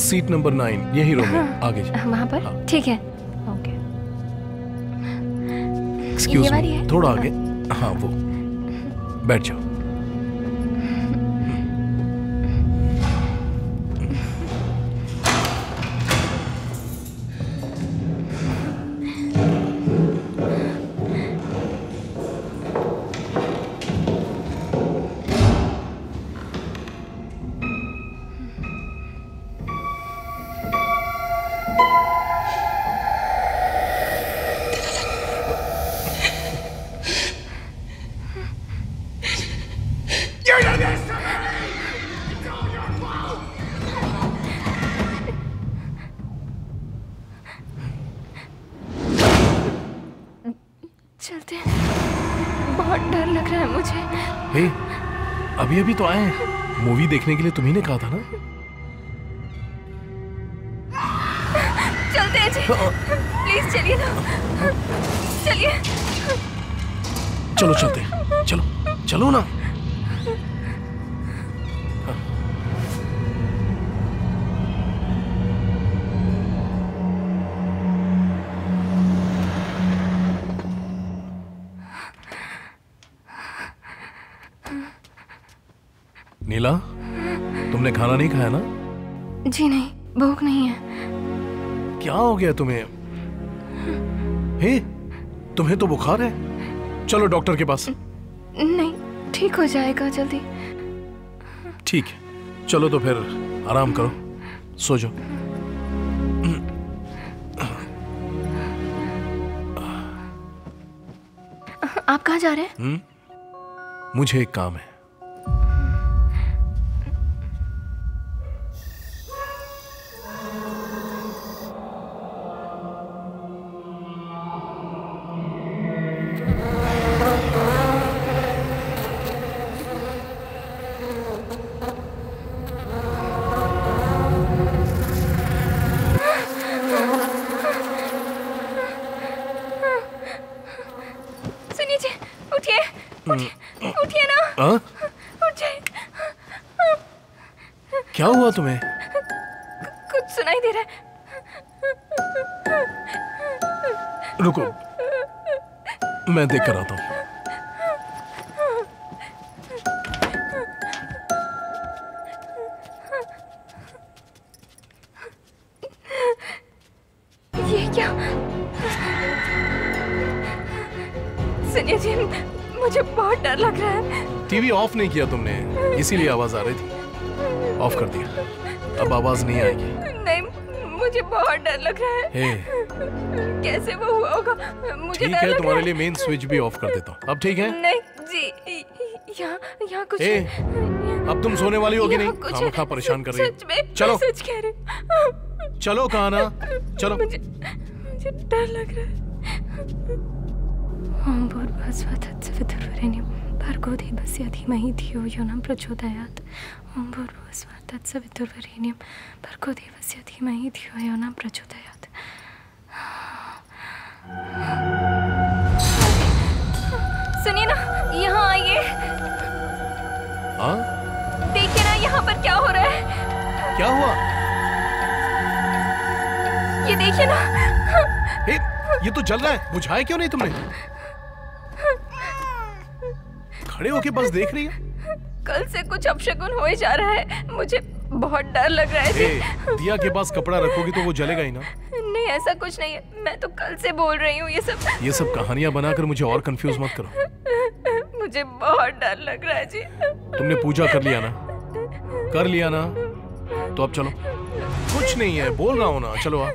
सीट नंबर 9 यही रूम है, आगे वहाँ पर? हाँ। ठीक है, ओके। एक्सक्यूज मी, थोड़ा आगे। हाँ वो, बैठ जाओ। चलते हैं, बहुत डर लग रहा है मुझे। हे, अभी अभी तो आए हैं। मूवी देखने के लिए तुम्ही ने कहा था ना। चलते हैं जी, प्लीज चलिए ना, चलिए। चलो चलते हैं, चलो चलो ना। नीला, तुमने खाना नहीं खाया ना? जी नहीं, भूख नहीं है। क्या हो गया तुम्हें? हे, तुम्हें तो बुखार है। चलो डॉक्टर के पास। नहीं, ठीक हो जाएगा जल्दी। ठीक है, चलो तो फिर आराम करो, सो जाओ। आप कहाँ जा रहे हैं? मुझे एक काम है। उठिए ना। उठ जाइए। क्या हुआ तुम्हें? कुछ सुनाई दे रहा है। रुको, मैं देख कर आता हूँ। ये क्या? सुनिए जी, मुझे बहुत डर लग रहा है। टीवी ऑफ नहीं किया तुमने, इसीलिए आवाज आ रही थी। ऑफ कर दिया, अब आवाज नहीं आएगी। नहीं, मुझे बहुत डर लग रहा है। कैसे वो हुआ होगा? मुझे ठीक है, तुम्हारे लिए मेन स्विच भी ऑफ कर देता हूँ। अब ठीक है? नहीं जी, यहाँ कुछ। अब तुम सोने वाली होगी नहीं? खामखा परेशान कर रही हो। चलो, सच कह रही। चलो कहा ना, चलो। मुझे डर लग रहा है। ओम भूर्भुवः तत्सवितुर्वरेण्यं भर्गो देवस्य धीमहि धियो यो न प्रचोदयात्। ओम भूर्भुवः तत्सवितुर्वरेण्यं भर्गो देवस्य धीमहि धियो यो न प्रचोदयात्। सुनिए ना, यहाँ आइए। हाँ? देखिए ना यहाँ पर क्या हो रहा है। क्या हुआ? ये देखिए ना। हे, ये तो जल रहा है, बुझाया क्यों नहीं तुमने? खड़े होके बस देख रही है। कल से कुछ अपशगुन हो ही जा रहा है, मुझे बहुत डर लग रहा है जी। दिया के पास कपड़ा रखोगी तो वो जलेगा ही ना। नहीं ऐसा कुछ नहीं है, मैं तो कल से बोल रही हूँ ये सब कहानियां बनाकर मुझे और कंफ्यूज मत करो। मुझे बहुत डर लग रहा है जी। तुमने पूजा कर लिया ना? कर लिया ना? तो अब चलो। कुछ नहीं है, बोल रहा हूँ ना, चलो आप।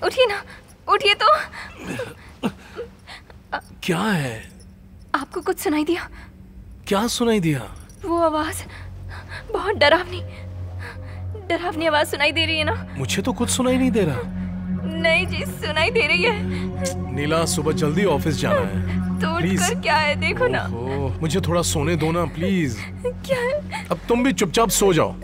उठिए ना, उठिए तो। क्या है? आपको कुछ सुनाई दिया? क्या सुनाई दिया? वो आवाज बहुत डरावनी आवाज सुनाई दे रही है ना। मुझे तो कुछ सुनाई नहीं दे रहा। नहीं जी, सुनाई दे रही है। नीला, सुबह जल्दी ऑफिस जाना है। तो उठकर क्या है, देखो ना। मुझे थोड़ा सोने दो ना प्लीज। क्या है? अब तुम भी चुपचाप सो जाओ।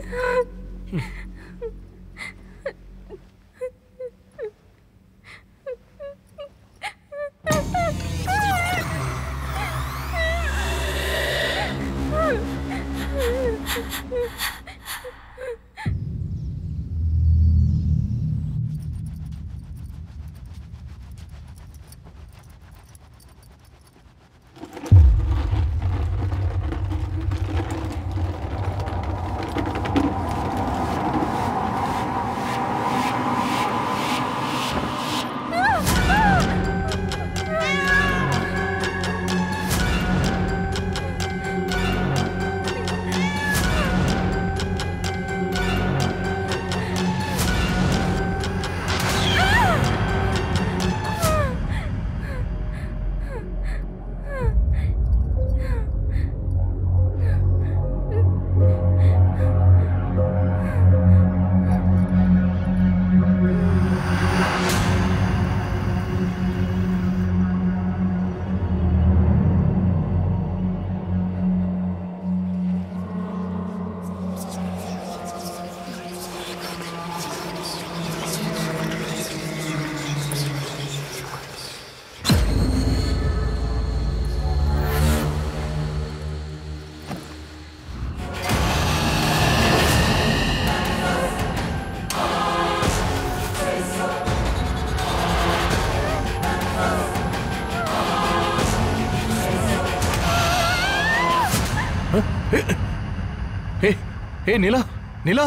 हे नीला, नीला,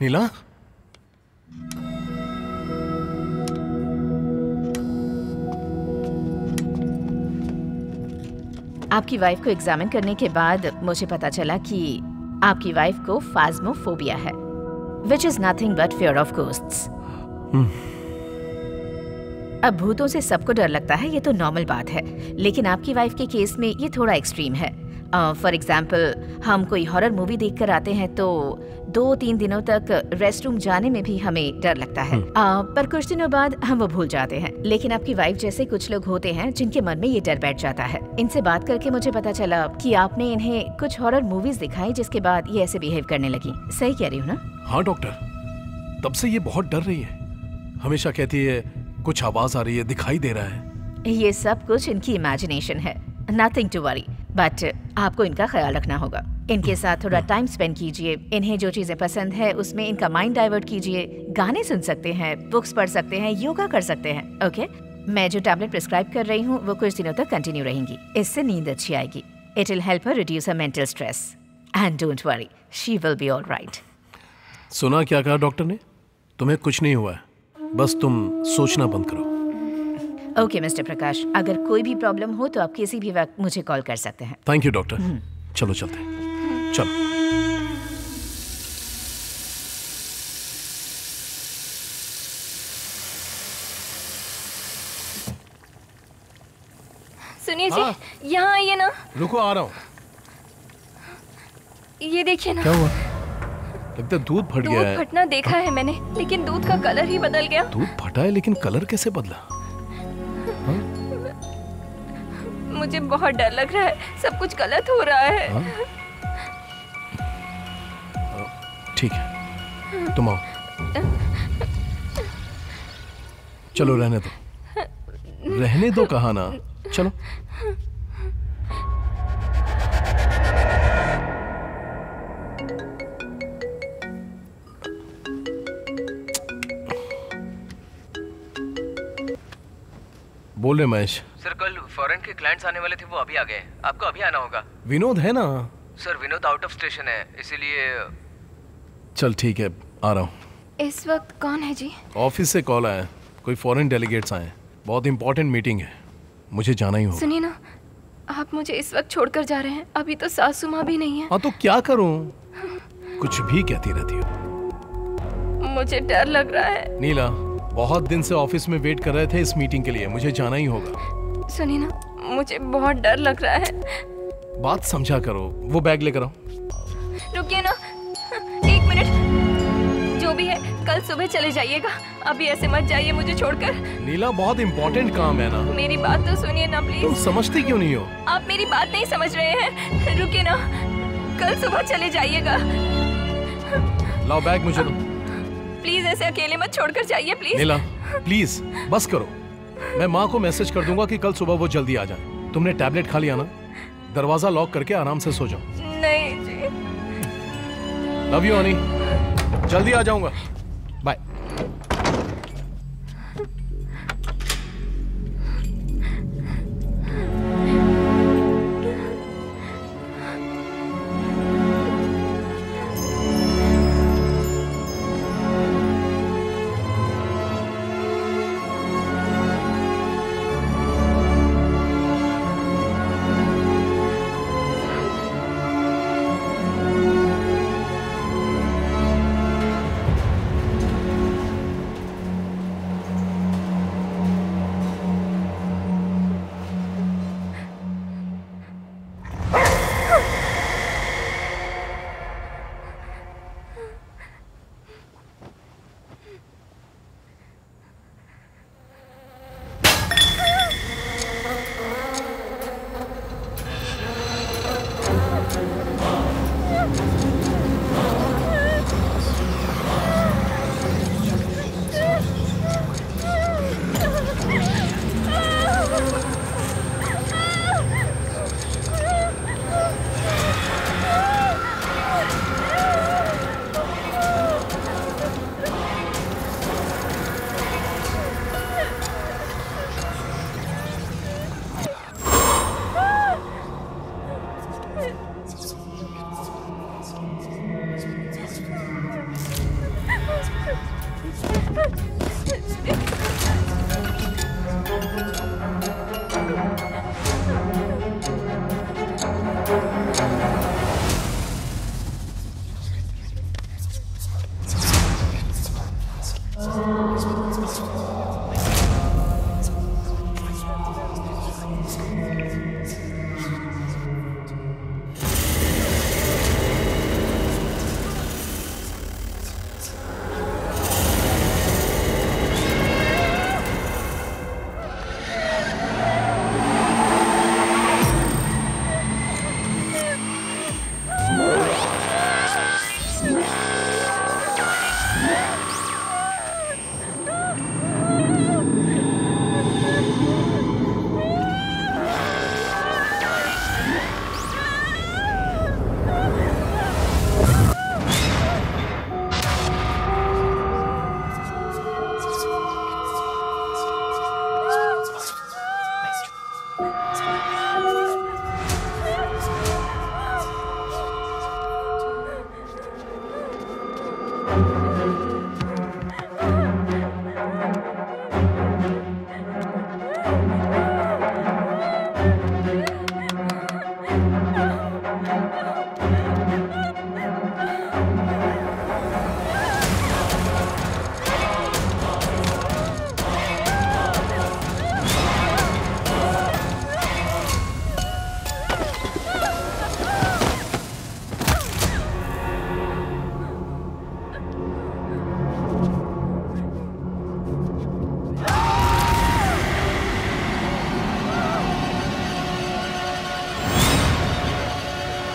नीला। आपकी वाइफ को एग्जामिन करने के बाद मुझे पता चला कि आपकी वाइफ को फास्मोफोबिया है, which is nothing but fear of ghosts. अब भूतों से सबको डर लगता है, ये तो नॉर्मल बात है, लेकिन आपकी वाइफ के केस में ये थोड़ा एक्सट्रीम है। फॉर एग्जाम्पल, हम कोई हॉरर मूवी देख कर आते हैं तो 2-3 दिनों तक रेस्ट रूम जाने में भी हमें डर लगता है, पर कुछ दिनों बाद हम वो भूल जाते हैं। लेकिन आपकी वाइफ जैसे कुछ लोग होते हैं जिनके मन में ये डर बैठ जाता है। इनसे बात करके मुझे पता चला कि आपने इन्हें कुछ हॉरर मूवीज दिखाई जिसके बाद ये ऐसे बिहेव करने लगी। सही कह रही हूँ ना? हाँ डॉक्टर, तब से ये बहुत डर रही है। हमेशा कहती है कुछ आवाज आ रही है, दिखाई दे रहा है। ये सब कुछ इनकी इमेजिनेशन है, नथिंग टू वरी, बट आपको इनका ख्याल रखना होगा। इनके साथ थोड़ा टाइम स्पेंड कीजिए, इन्हें जो चीजें पसंद है उसमें इनका माइंड डाइवर्ट कीजिए। गाने सुन सकते हैं, बुक्स पढ़ सकते हैं, योगा कर सकते हैं। ओके, मैं जो टैबलेट प्रिस्क्राइब कर रही हूँ वो कुछ दिनों तक कंटिन्यू रहेंगी। इससे नींद अच्छी आएगी। It will help her reduce her mental stress and don't worry, she will be alright. सुना क्या कहा डॉक्टर ने? तुम्हें कुछ नहीं हुआ है, बस तुम सोचना बंद करो। ओके मिस्टर प्रकाश, अगर कोई भी प्रॉब्लम हो तो आप किसी भी वक्त मुझे कॉल कर सकते हैं। Thank you doctor. चलो चलते हैं, चलो। सुनिए हाँ। जी, यहाँ आइए ना। रुको, आ रहा हूँ। ये देखिए ना। क्या हुआ? लगता है दूध फट गया है। दूध फटना देखा है मैंने, लेकिन दूध का कलर ही बदल गया। दूध फटा है लेकिन कलर कैसे बदला? मुझे बहुत डर लग रहा है, सब कुछ गलत हो रहा है। ठीक है, तुम आओ। चलो रहने दो, रहने दो कहा ना, चलो। बोल रहे महेश। सर कल फॉरेन के क्लाइंट्स आने वाले थे, वो अभी आ गए। आपको अभी आना होगा। विनोद है ना? Sir Vinod out of station है, इसीलिए। चल ठीक है, आ रहा हूँ। इस वक्त कौन है जी? ऑफिस से कॉल आया, कोई फॉरेन डेलीगेट्स आए, बहुत इंपॉर्टेंट मीटिंग है, मुझे जाना ही होगा। सुनिए ना, आप मुझे इस वक्त छोड़कर जा रहे हैं, अभी तो सासू माँ भी नहीं है। हाँ तो क्या करूँ, कुछ भी कहती रहती हो। मुझे डर लग रहा है। नीला, बहुत दिन से ऑफिस में वेट कर रहे थे इस मीटिंग के लिए, मुझे जाना ही होगा। सुनिए ना, मुझे बहुत डर लग रहा है। बात समझा करो, वो बैग लेकर आओ। रुकिए ना, 1 मिनट। जो भी है, कल सुबह चले जाइएगा, अभी ऐसे मत जाइए मुझे छोड़कर। नीला, बहुत इंपॉर्टेंट काम है ना। मेरी बात तो सुनिए ना प्लीज। तुम समझती क्यों नहीं हो? आप मेरी बात नहीं समझ रहे हैं। रुकिए ना, कल सुबह चले जाइएगा। लाओ बैग मुझे दो। प्लीज ऐसे अकेले मत छोड़कर जाइए प्लीज। नीला प्लीज बस करो, मैं माँ को मैसेज कर दूंगा कि कल सुबह वो जल्दी आ जाए। तुमने टैबलेट खा लिया ना? दरवाजा लॉक करके आराम से सो जाओ। नहीं जी। लव यू हनी, जल्दी आ जाऊंगा, बाय।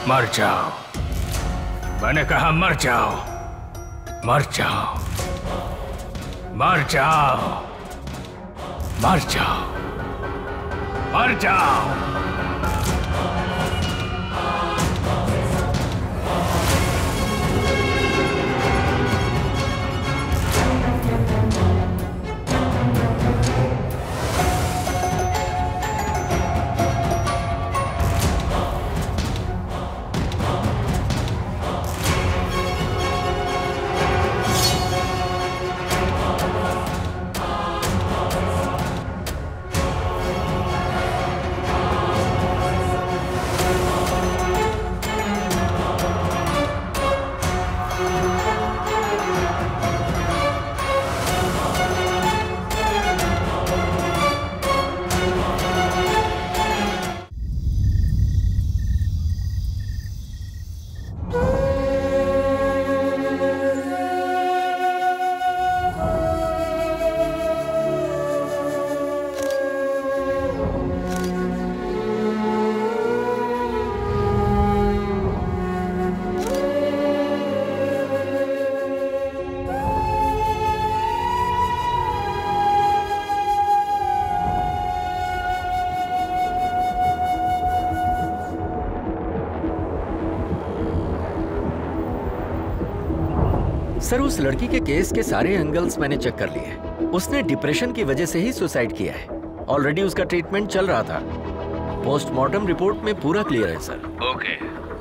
मर जाओ, मैंने कहा मर जाओ, मर जाओ, मर जाओ, मर जाओ, मर जाओ। सर, उस लड़की के केस के सारे एंगल्स मैंने चेक कर लिए। उसने डिप्रेशन की वजह से ही सुसाइड किया है। ऑलरेडी उसका ट्रीटमेंट चल रहा था। पोस्टमार्टम रिपोर्ट में पूरा क्लियर है सर। ओके,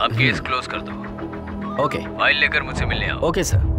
अब केस क्लोज कर दो। ओके, फाइल लेकर मुझसे मिलने आओ। Okay sir.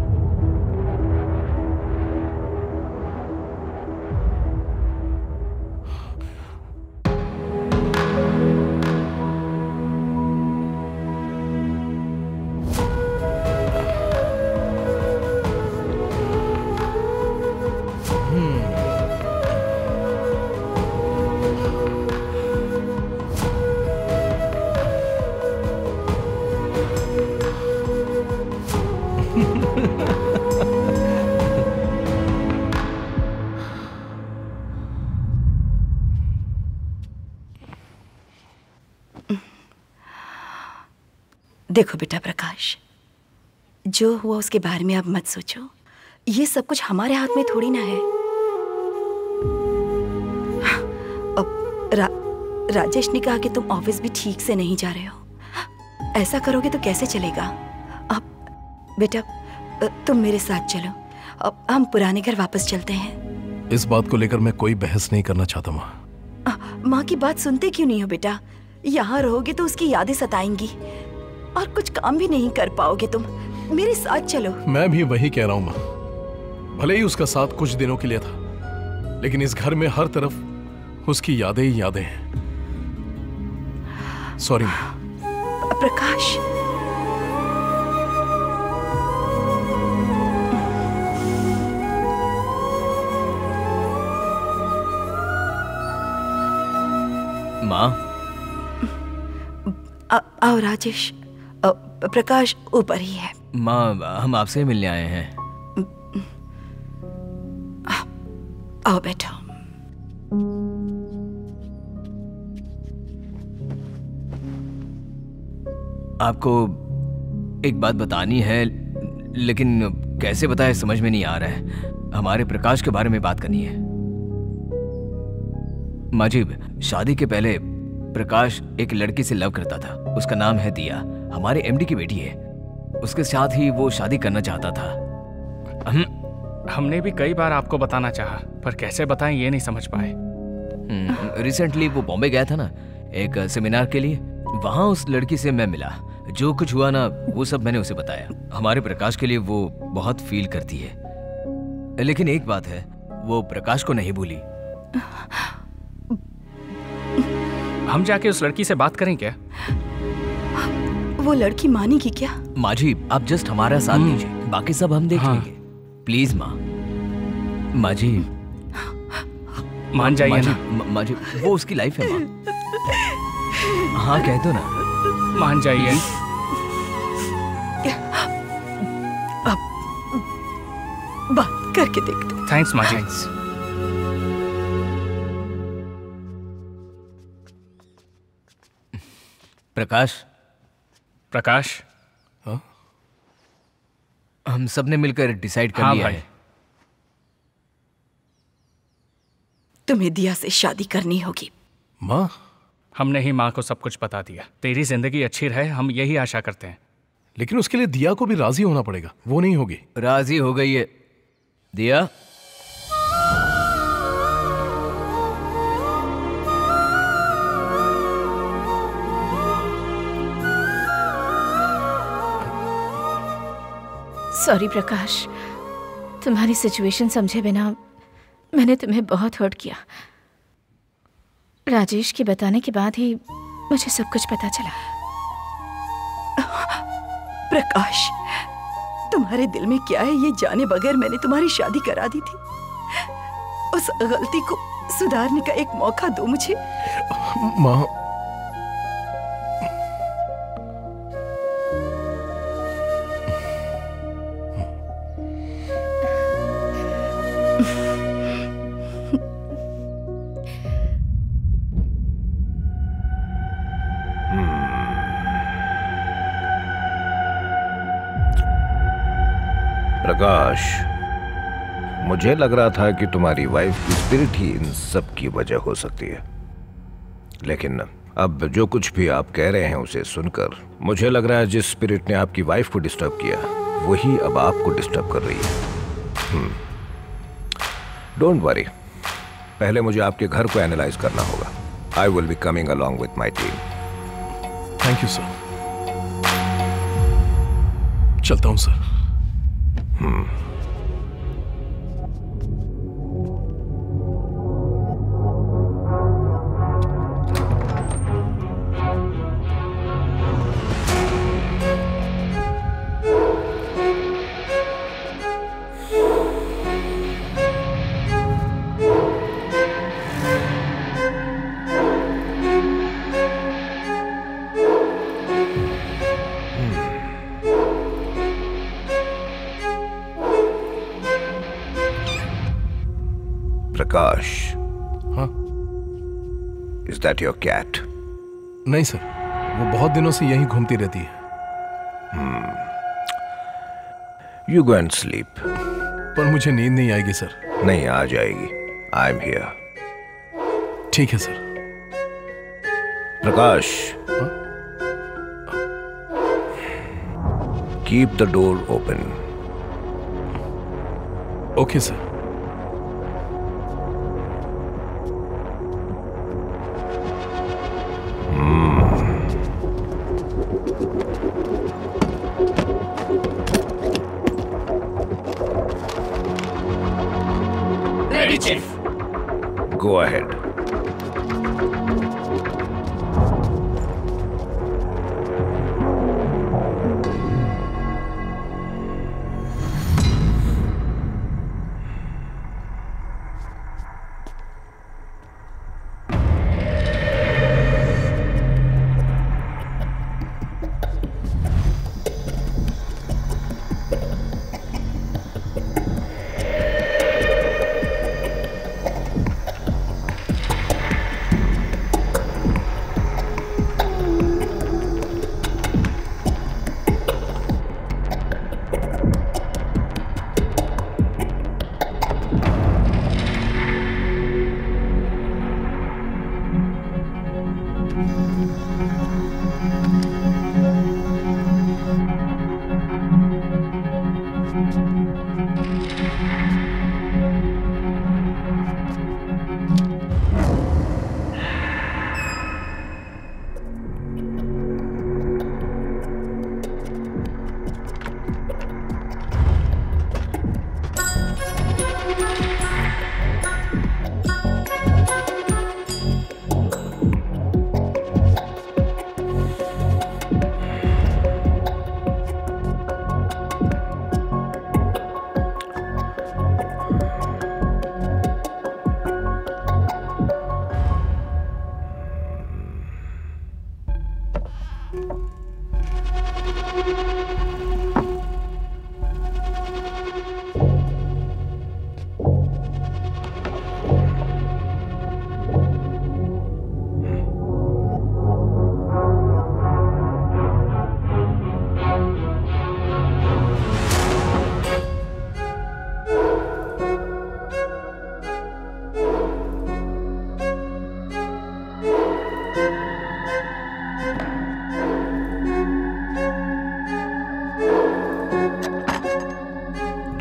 देखो बेटा प्रकाश, जो हुआ उसके बारे में आप मत सोचो। ये सब कुछ हमारे हाथ में थोड़ी ना है। अब राजेश ने कहा कि तुम ऑफिस भी ठीक से नहीं जा रहे हो। ऐसा करोगे तो कैसे चलेगा? अब बेटा तुम मेरे साथ चलो। अब हम पुराने घर वापस चलते हैं। इस बात को लेकर मैं कोई बहस नहीं करना चाहता माँ। माँ की बात सुनते क्यों नहीं हो बेटा? यहाँ रहोगे तो उसकी यादें सताएंगी और कुछ काम भी नहीं कर पाओगे तुम। मेरे साथ चलो। मैं भी वही कह रहा हूँ माँ। भले ही उसका साथ कुछ दिनों के लिए था, लेकिन इस घर में हर तरफ उसकी यादें ही यादें हैं। सॉरी माँ। प्रकाश, माँ। आओ राजेश। प्रकाश ऊपर ही है। माँ, हम आपसे मिलने आए हैं। आओ बैठो। आपको एक बात बतानी है, लेकिन कैसे बताए समझ में नहीं आ रहा है। हमारे प्रकाश के बारे में बात करनी है। माजिब, शादी के पहले प्रकाश एक लड़की से लव करता था। उसका नाम है दिया, हमारे एमडी की बेटी है। उसके साथ ही वो शादी करना चाहता था। हमने भी कई बार आपको बताना चाहा, पर कैसे बताएं ये नहीं समझ पाए। रिसेंटली वो बॉम्बे गया था ना, एक सेमिनार के लिए। वहां उस लड़की से मैं मिला। जो कुछ हुआ ना, वो सब मैंने उसे बताया। हमारे प्रकाश के लिए वो बहुत फील करती है, लेकिन एक बात है, वो प्रकाश को नहीं भूली। हम जाके उस लड़की से बात करें क्या? वो लड़की मानेगी क्या? माजी, आप जस्ट हमारा साथ दीजिए, बाकी सब हम देख लेंगे। प्लीज माँ। माजी, मान जाइए ना। माजी, वो उसकी लाइफ है माँ। हाँ कह दो ना। मान जाइए। अब बात करके देखते। थैंक्स माजी। प्रकाश, प्रकाश, हम सब ने मिलकर डिसाइड कर हाँ लिया भाई। है। तुम्हें दिया से शादी करनी होगी। माँ? हमने ही माँ को सब कुछ बता दिया। तेरी जिंदगी अच्छी रहे, हम यही आशा करते हैं। लेकिन उसके लिए दिया को भी राजी होना पड़ेगा। वो नहीं होगी। राजी हो गई है दिया। सॉरी प्रकाश, तुम्हारी सिचुएशन समझे बिना मैंने तुम्हें बहुत हर्ट किया। राजेश के बताने के बाद ही मुझे सब कुछ पता चला। प्रकाश, तुम्हारे दिल में क्या है ये जाने बगैर मैंने तुम्हारी शादी करा दी थी। उस गलती को सुधारने का एक मौका दो मुझे। माँ, प्रकाश, मुझे लग रहा था कि तुम्हारी वाइफ की स्पिरिट ही इन सब की वजह हो सकती है, लेकिन अब जो कुछ भी आप कह रहे हैं उसे सुनकर मुझे लग रहा है जिस स्पिरिट ने आपकी वाइफ को डिस्टर्ब किया वही अब आपको डिस्टर्ब कर रही है। डोंट वरी, पहले मुझे आपके घर को एनालाइज करना होगा। I will be coming along with my team. Thank you sir. चलता हूं सर। प्रकाश, हाँ? Is that your cat? नहीं सर, वो बहुत दिनों से यहीं घूमती रहती है। You go and sleep. पर मुझे नींद नहीं आएगी सर। नहीं, आ जाएगी। I am here. ठीक है sir. Prakash, keep the door open. Okay sir. Ready, Chief. Go ahead.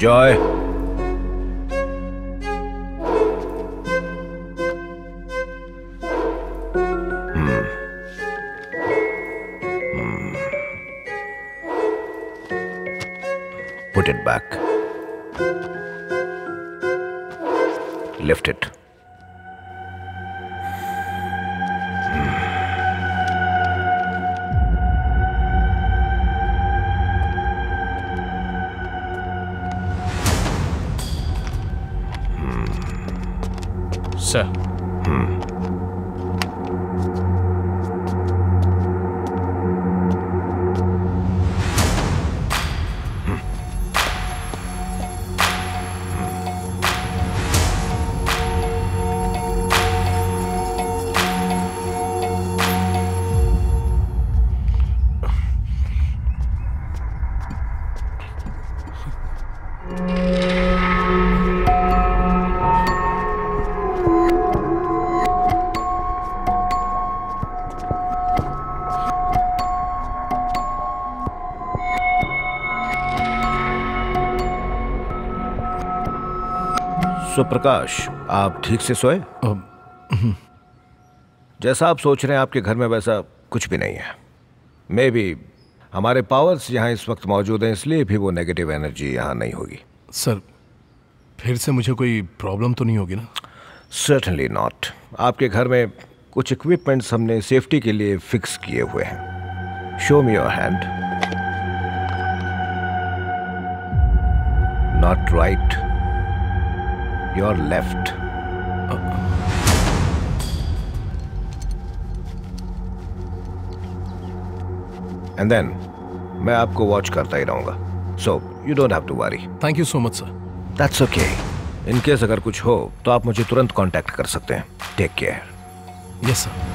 Joy, put it back. Lift it. Sir. Suprakash, आप ठीक से सोए? जैसा आप सोच रहे हैं आपके घर में वैसा कुछ भी नहीं है। मे बी हमारे पावर्स यहाँ इस वक्त मौजूद हैं, इसलिए भी वो नेगेटिव एनर्जी यहाँ नहीं होगी। सर, फिर से मुझे कोई प्रॉब्लम तो नहीं होगी ना? Certainly not. आपके घर में कुछ इक्विपमेंट्स हमने सेफ्टी के लिए फिक्स किए हुए हैं। Show me your hand. Not right, your left. And then मैं आपको वॉच करता ही रहूंगा, so you don't have to worry. Thank you so much sir. That's okay. In case अगर कुछ हो तो आप मुझे तुरंत कांटेक्ट कर सकते हैं। Take care. Yes sir.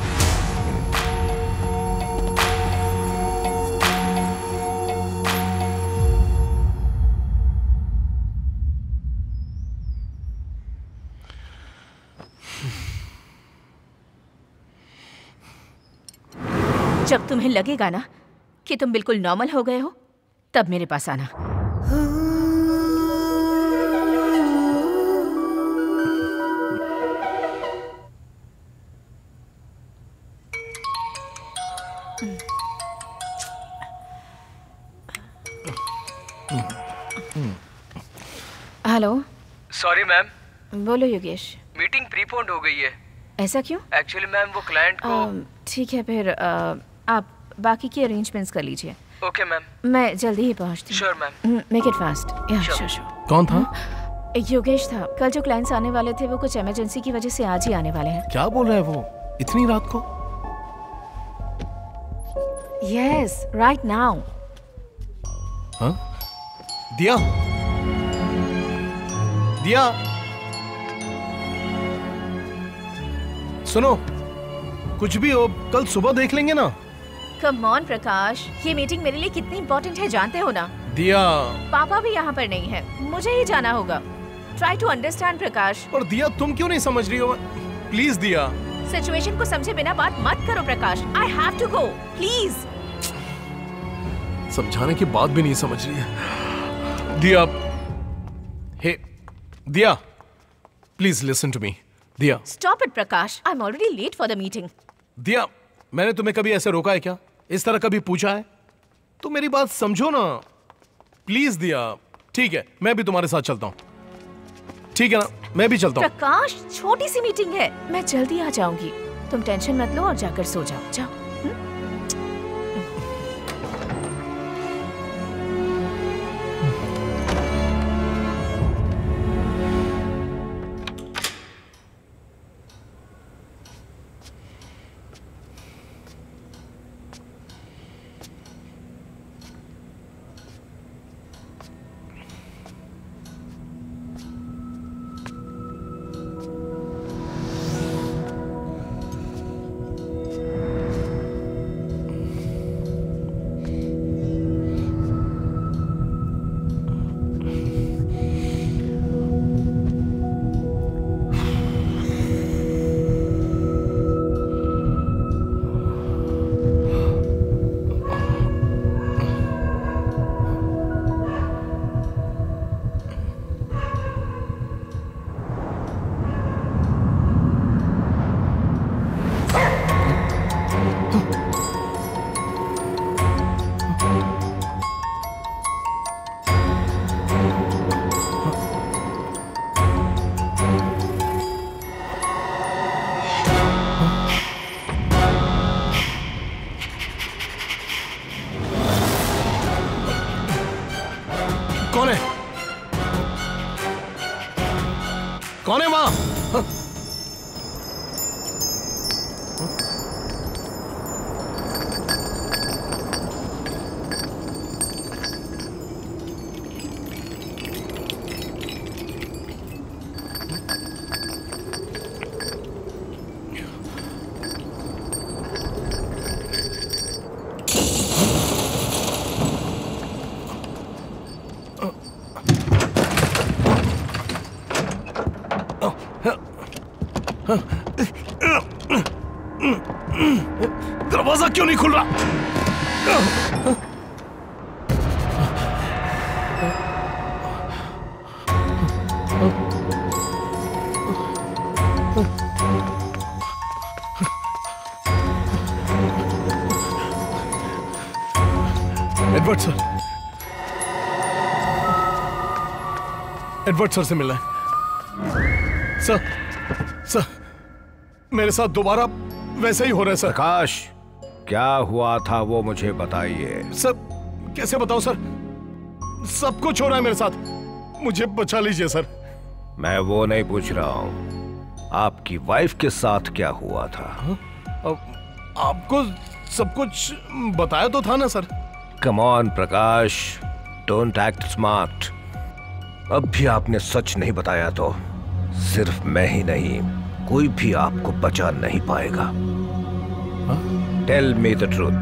जब तुम्हें लगेगा ना कि तुम बिल्कुल नॉर्मल हो गए हो, तब मेरे पास आना। हेलो। Sorry ma'am. बोलो योगेश। मीटिंग प्रीपोन्ड हो गई है। ऐसा क्यों? एक्चुअली मैम वो क्लाइंट को। ठीक है, फिर आप बाकी के अरेंजमेंट्स कर लीजिए। Okay ma'am. मैं जल्दी ही पहुंचती हूँ। Sure ma'am. Make it fast. या श्योर। कौन था? योगेश था। कल जो क्लाइंट्स आने वाले थे वो कुछ इमरजेंसी की वजह से आज ही आने वाले हैं। क्या बोल रहा है वो इतनी रात को? Yes, right now. हाँ? दिया, दिया, सुनो, कुछ भी हो कल सुबह देख लेंगे ना। कम ऑन प्रकाश, ये मीटिंग मेरे लिए कितनी इंपॉर्टेंट है जानते हो ना? दिया, पापा भी यहाँ पर नहीं है, मुझे ही जाना होगा। ट्राई टू अंडरस्टैंड प्रकाश। और दिया तुम क्यों नहीं समझ रही हो? प्लीज दिया। सिचुएशन को समझे बिना बात मत करो Prakash. I have to go, please. समझाने की बात भी नहीं समझ रही है। दिया, हे दिया, please listen to me. Diya, stop it Prakash, I am already late for the meeting. Diya, मैंने तुम्हें कभी ऐसे रोका है क्या? इस तरह कभी पूछा है? तो मेरी बात समझो ना प्लीज। दिया, ठीक है, मैं भी तुम्हारे साथ चलता हूँ। ठीक है ना, मैं भी चलता हूँ। प्रकाश, छोटी सी मीटिंग है, मैं जल्दी आ जाऊंगी। तुम टेंशन मत लो और जाकर सो जाओ। जाओ। कौन है? कौन है वहां? दरवाजा क्यों नहीं खुल रहा? एडवर्ड सर, एडवर्ड सर से मिलना है। सर, मेरे साथ दोबारा वैसे ही हो रहा है सर। प्रकाश, क्या हुआ था वो मुझे बताइए। सर, कैसे बताऊं सर? सब कुछ हो रहा है मेरे साथ, मुझे बचा लीजिए सर। मैं वो नहीं पूछ रहा हूं, आपकी वाइफ के साथ क्या हुआ था? आपको सब कुछ बताया तो था ना sir. Come on Prakash, don't act smart. अब भी आपने सच नहीं बताया तो सिर्फ मैं ही नहीं, कोई भी आपको बचा नहीं पाएगा। Tell me the truth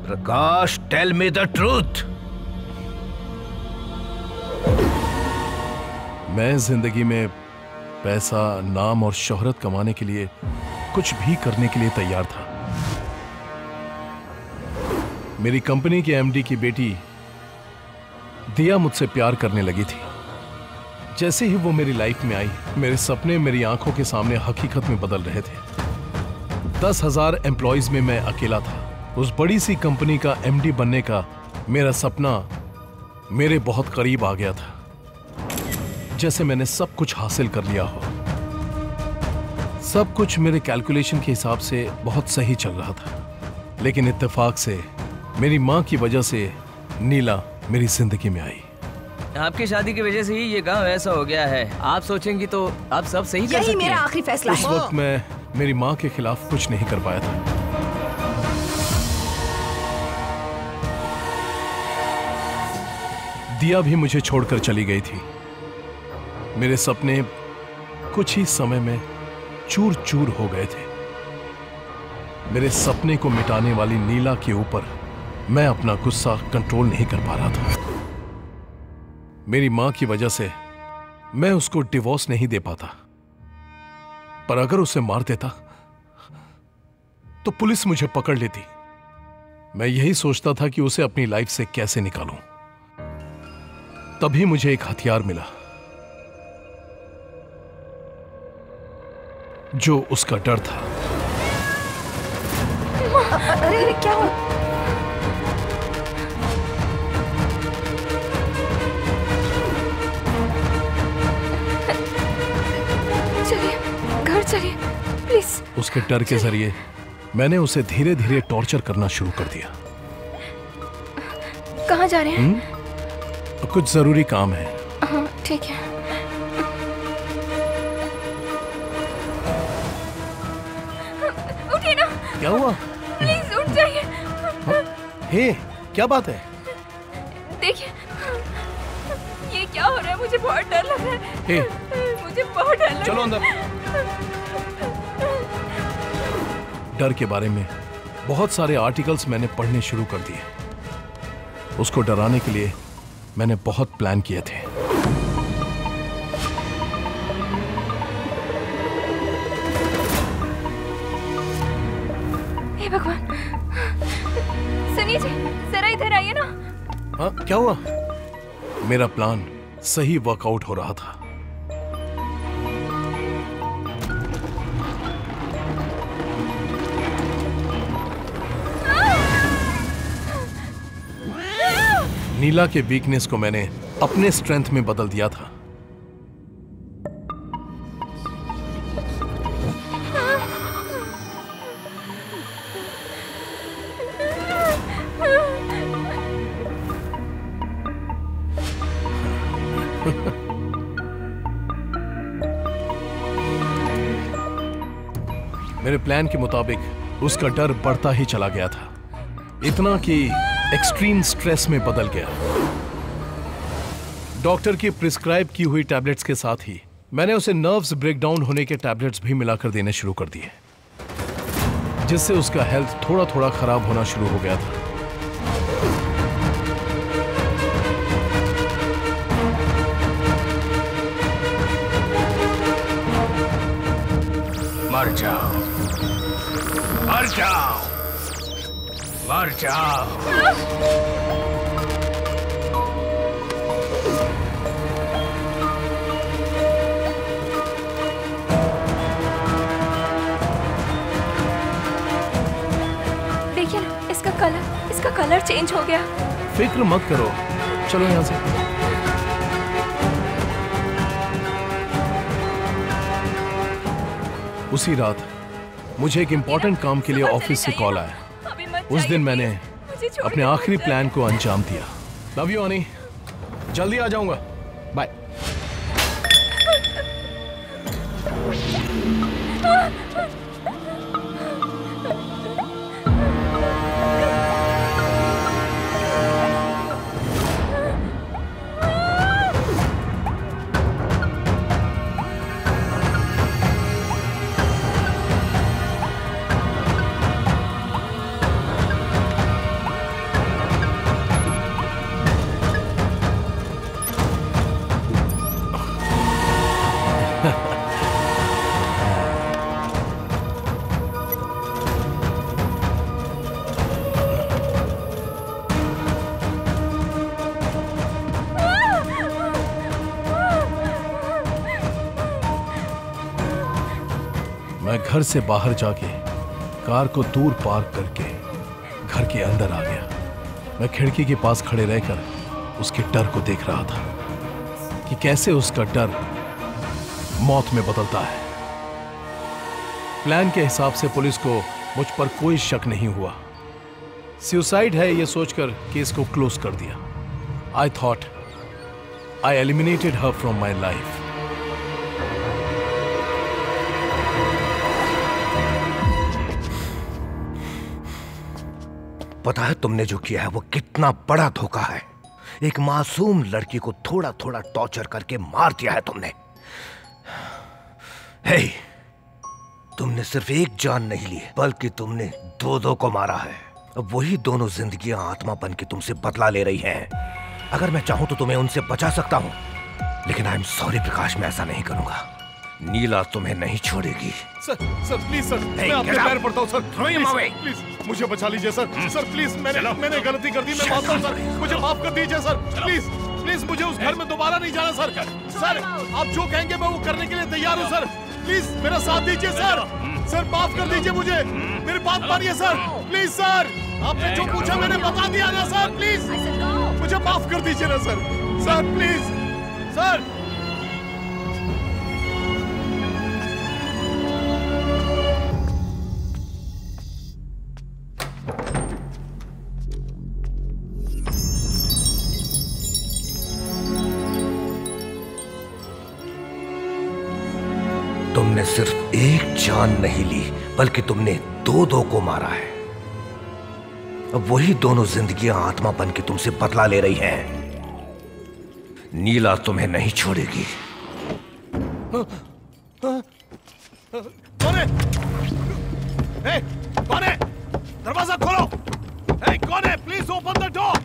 Prakash, tell me the truth. मैं जिंदगी में पैसा, नाम और शोहरत कमाने के लिए कुछ भी करने के लिए तैयार था। मेरी कंपनी के एमडी की बेटी दिया मुझसे प्यार करने लगी थी। जैसे ही वो मेरी लाइफ में आई, मेरे सपने मेरी आंखों के सामने हकीकत में बदल रहे थे। 10,000 एम्प्लॉइज में मैं अकेला था। उस बड़ी सी कंपनी का एमडी बनने का मेरा सपना मेरे बहुत करीब आ गया था, जैसे मैंने सब कुछ हासिल कर लिया हो। सब कुछ मेरे कैलकुलेशन के हिसाब से बहुत सही चल रहा था, लेकिन इत्तेफाक से मेरी माँ की वजह से नीला मेरी जिंदगी में आई। आपकी शादी की वजह से ही ये गांव ऐसा हो गया है। आप सोचेंगी तो आप सब सही कर सकती हैं। यही मेरा आखिरी फैसला है। उस वक्त मैं मेरी माँ के खिलाफ कुछ नहीं कर पाया था। दिया भी मुझे छोड़कर चली गई थी। मेरे सपने कुछ ही समय में चूर चूर हो गए थे। मेरे सपने को मिटाने वाली नीला के ऊपर मैं अपना गुस्सा कंट्रोल नहीं कर पा रहा था। मेरी मां की वजह से मैं उसको डिवोर्स नहीं दे पाता, पर अगर उसे मार देता तो पुलिस मुझे पकड़ लेती। मैं यही सोचता था कि उसे अपनी लाइफ से कैसे निकालूं। तभी मुझे एक हथियार मिला जो उसका डर था। अरे क्या हुआ? चलिए घर चलिए प्लीज। उसके डर के जरिए मैंने उसे धीरे धीरे टॉर्चर करना शुरू कर दिया। कहाँ जा रहे हैं? कुछ जरूरी काम है। हाँ ठीक है। उठिए ना। क्या हुआ? प्लीज उठ जाइए। हे, क्या बात है? देखिए ये क्या हो रहा है, मुझे बहुत डर लग रहा है। हे, मुझे बहुत डर लग रहा है। चलो अंदर। डर के बारे में बहुत सारे आर्टिकल्स मैंने पढ़ने शुरू कर दिए। उसको डराने के लिए मैंने बहुत प्लान किए थे। हे भगवान, सनी जी जरा इधर आइए ना। हाँ, क्या हुआ? मेरा प्लान सही वर्कआउट हो रहा था। नीला के वीकनेस को मैंने अपने स्ट्रेंथ में बदल दिया था। मेरे प्लान के मुताबिक उसका डर बढ़ता ही चला गया था, इतना कि एक्सट्रीम स्ट्रेस में बदल गया। डॉक्टर की प्रिस्क्राइब की हुई टैबलेट्स के साथ ही मैंने उसे नर्व्स ब्रेकडाउन होने के टैबलेट्स भी मिलाकर देने शुरू कर दिए, जिससे उसका हेल्थ थोड़ा थोड़ा खराब होना शुरू हो गया था। मर जाओ, मर जाओ, मर जाओ। देखिए ना, इसका कलर चेंज हो गया। फिक्र मत करो, चलो यहाँ से। उसी रात मुझे एक इंपॉर्टेंट काम के लिए ऑफिस से कॉल आया। उस दिन मैंने अपने आखिरी प्लान को अंजाम दिया। लव यू अनी, जल्दी आ जाऊंगा, बाय। मैं घर से बाहर जाके कार को दूर पार्क करके घर के अंदर आ गया। मैं खिड़की के पास खड़े रहकर उसके डर को देख रहा था कि कैसे उसका डर मौत में बदलता है। प्लान के हिसाब से पुलिस को मुझ पर कोई शक नहीं हुआ। सुसाइड है यह सोचकर केस को क्लोज कर दिया। I thought I eliminated her from my life. पता है तुमने जो किया है वो कितना बड़ा धोखा है। एक मासूम लड़की को थोड़ा थोड़ा टॉर्चर करके मार दिया है तुमने। हे, तुमने सिर्फ एक जान नहीं ली बल्कि तुमने दो को मारा है। अब वही दोनों जिंदगियां आत्मा बन के तुमसे बदला ले रही हैं। अगर मैं चाहूं तो तुम्हें उनसे बचा सकता हूं, लेकिन आई एम सॉरी प्रकाश, मैं ऐसा नहीं करूंगा। नीला तुम्हें नहीं छोड़ेगी। सर प्लीज सर, मैं आपके पैर पड़ता हूँ सर, प्लीज मुझे बचा लीजिए सर। सर प्लीज, मैंने गलती कर दी, मैं मानता हूँ सर, मुझे माफ कर दीजिए सर। प्लीज मुझे उस घर में दोबारा नहीं जाना सर। सर आप जो कहेंगे मैं वो करने के लिए तैयार हूँ सर। प्लीज मेरा साथ दीजिए सर। सर माफ कर दीजिए मुझे, मेरी बात मानिए सर। प्लीज सर, आपने जो पूछा मैंने बता दिया ना सर। प्लीज मुझे माफ कर दीजिए ना सर। Sir please sir. तुमने सिर्फ एक जान नहीं ली बल्कि तुमने दो को मारा है। अब वही दोनों जिंदगियां आत्मा बन के तुमसे बदला ले रही हैं। नीला तुम्हें नहीं छोड़ेगी। कौन है? कौन है? दरवाजा खोलो। कौन है? Please open the door.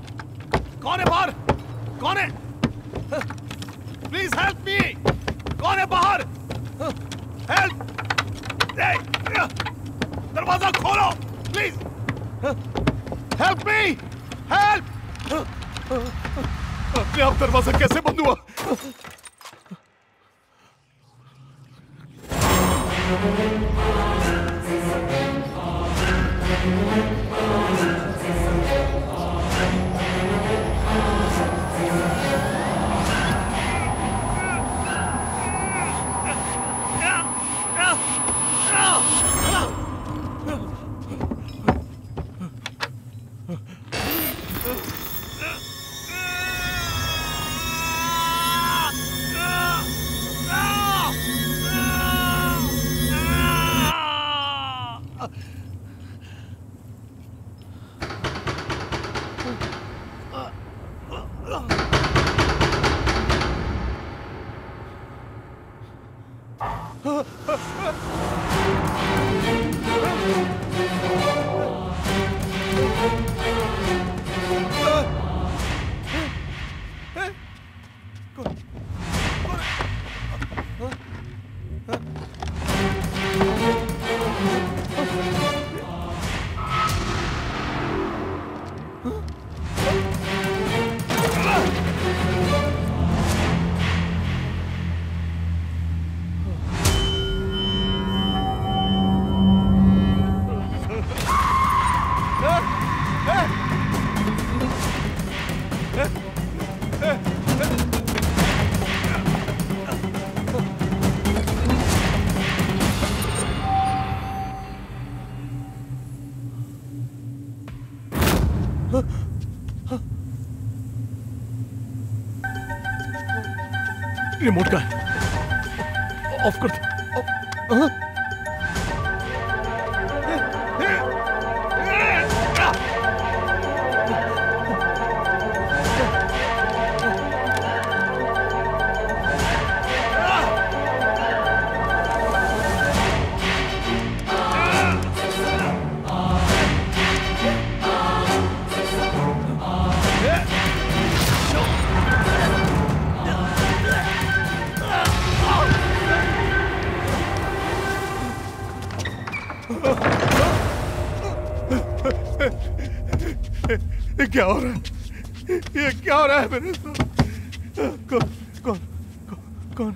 कौन है बाहर? कौन है? Please help me. कौन है बाहर? हेल्प! दरवाजा खोलो प्लीज। Help me, help! अपने आप दरवाजा कैसे बंद हुआ? रिमोट का है, ऑफ कर दो। क्या हो रहा है? ये क्या हो रहा है मेरे साथ? कौन कौन कौन कौन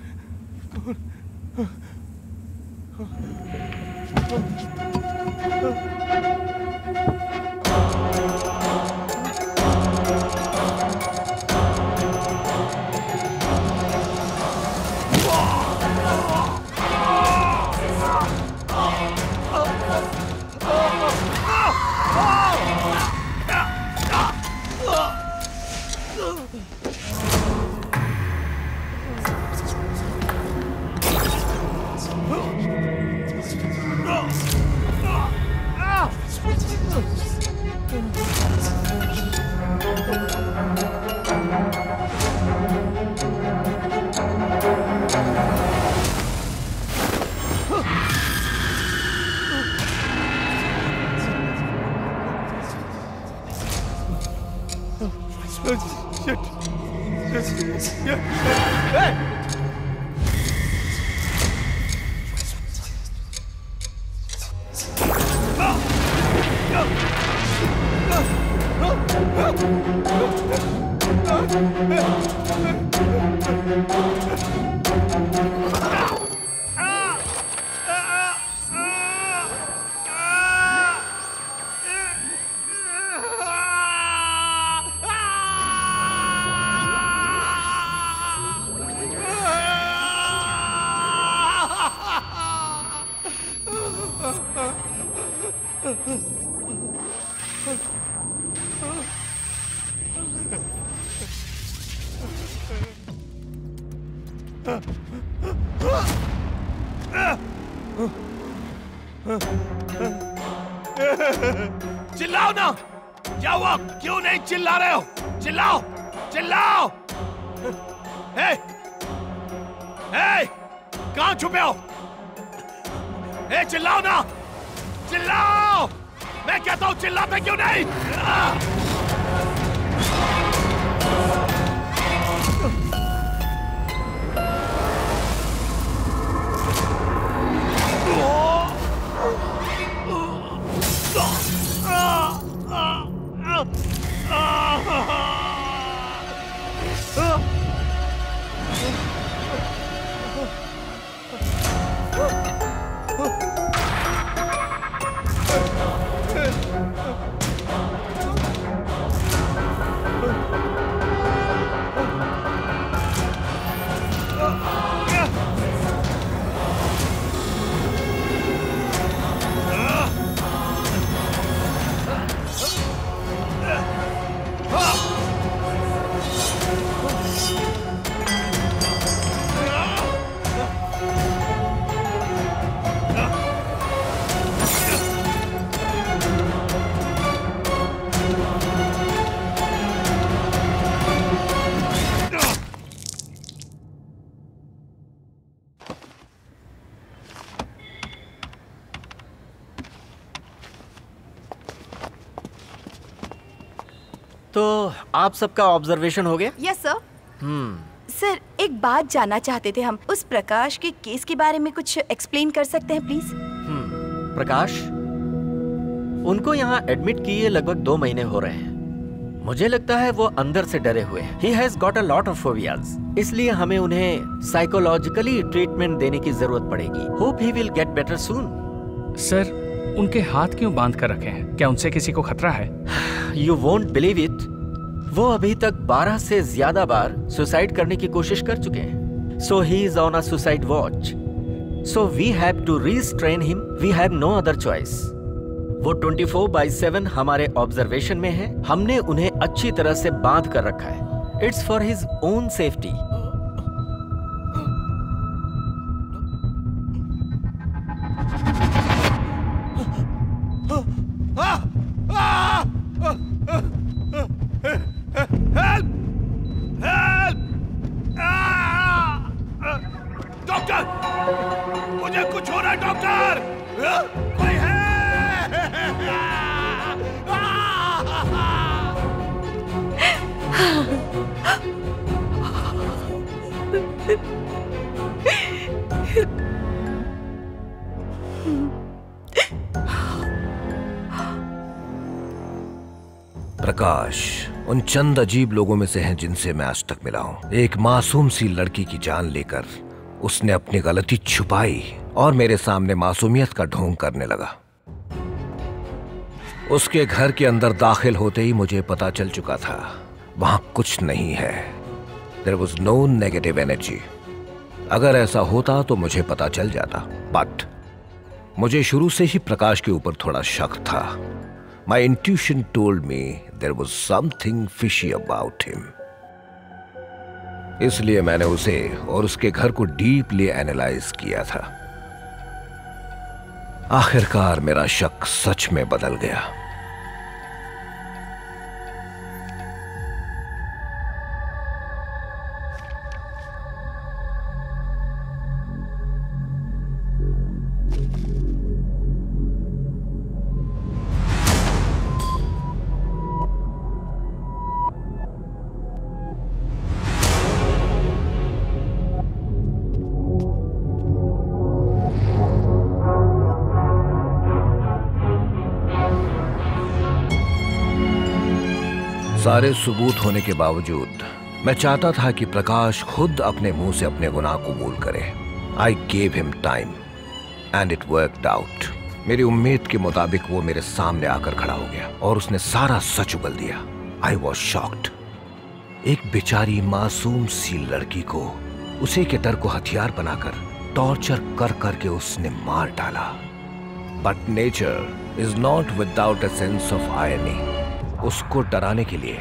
चिल्लाओ ना! क्या हुआ? क्यों नहीं चिल्ला रहे हो? चिल्लाओ! चिल्लाओ! हे! हे! कहाँ छुपे हो? हे, चिल्लाओ ना! चिल्लाओ! मैं कहता हूँ चिल्लाते क्यों नहीं? तो आप सबका ऑब्जर्वेशन हो गया? Yes sir. सर, एक बात जानना चाहते थे हम। उस प्रकाश के केस के बारे में कुछ एक्सप्लेन कर सकते हैं प्लीज? प्रकाश, उनको यहाँ एडमिट किए लगभग 2 महीने हो रहे हैं। मुझे लगता है वो अंदर से डरे हुए हैं। He has got a lot of phobias. इसलिए हमें उन्हें साइकोलॉजिकली ट्रीटमेंट देने की जरूरत पड़ेगी। Hope he will get better soon. Sir, उनके हाथ क्यों बांध कर रखे हैं? क्या उनसे किसी को खतरा है? You won't believe it. वो अभी तक 12 से ज्यादा बार सुसाइड करने की कोशिश कर चुके हैं। So he is on a suicide watch. So we have to restrain him. We have no other choice. वो 24/7 हमारे ऑब्जर्वेशन में है। हमने उन्हें अच्छी तरह से बांध कर रखा है। It's for his own safety. Doctor, मुझे कुछ हो रहा है डॉक्टर, कोई है? प्रकाश उन चंद अजीब लोगों में से हैं जिनसे मैं आज तक मिला हूं। एक मासूम सी लड़की की जान लेकर उसने अपनी गलती छुपाई और मेरे सामने मासूमियत का ढोंग करने लगा। उसके घर के अंदर दाखिल होते ही मुझे पता चल चुका था वहां कुछ नहीं है। There was no negative energy. अगर ऐसा होता तो मुझे पता चल जाता, बट मुझे शुरू से ही प्रकाश के ऊपर थोड़ा शक था। My intuition told me there was something fishy about him. इसलिए मैंने उसे और उसके घर को डीपली एनालाइज किया था। आखिरकार मेरा शक सच में बदल गया। सारे सबूत होने के बावजूद मैं चाहता था कि प्रकाश खुद अपने मुंह से अपने गुनाह कबूल करे। I gave him time and it worked out. मेरी उम्मीद के मुताबिक वो मेरे सामने आकर खड़ा हो गया और उसने सारा सच उगल दिया। I was shocked. एक बेचारी मासूम सी लड़की को उसी के डर को हथियार बनाकर टॉर्चर कर करके उसने मार डाला। But nature is not without a sense of irony. उसको डराने के लिए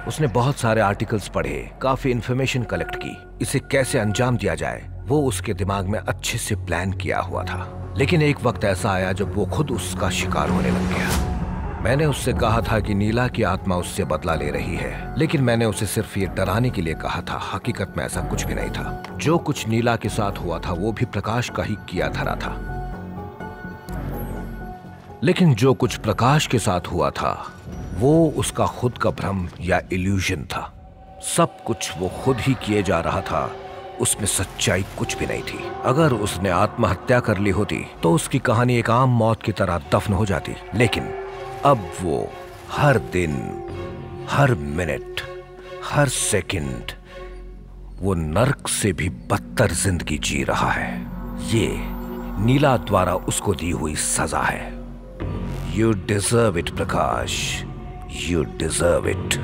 उसने बहुत सारे आर्टिकल्स पढ़े, काफी इंफॉर्मेशन कलेक्ट की। इसे कैसे अंजाम दिया जाए वो उसके दिमाग में अच्छे से प्लान किया हुआ था। लेकिन एक वक्त ऐसा आया जब वो खुद उसका शिकार होने लग गया। मैंने उससे कहा था कि नीला की आत्मा उससे बदला ले रही है, लेकिन मैंने उसे सिर्फ ये डराने के लिए कहा था। हकीकत में ऐसा कुछ भी नहीं था। जो कुछ नीला के साथ हुआ था वो भी प्रकाश का ही किया धरा था। लेकिन जो कुछ प्रकाश के साथ हुआ था वो उसका खुद का भ्रम या इल्यूजन था। सब कुछ वो खुद ही किए जा रहा था, उसमें सच्चाई कुछ भी नहीं थी। अगर उसने आत्महत्या कर ली होती तो उसकी कहानी एक आम मौत की तरह दफन हो जाती। लेकिन अब वो हर दिन, हर मिनट, हर सेकंड वो नर्क से भी बदतर जिंदगी जी रहा है। ये नीला द्वारा उसको दी हुई सजा है। You deserve it, Prakash. You deserve it.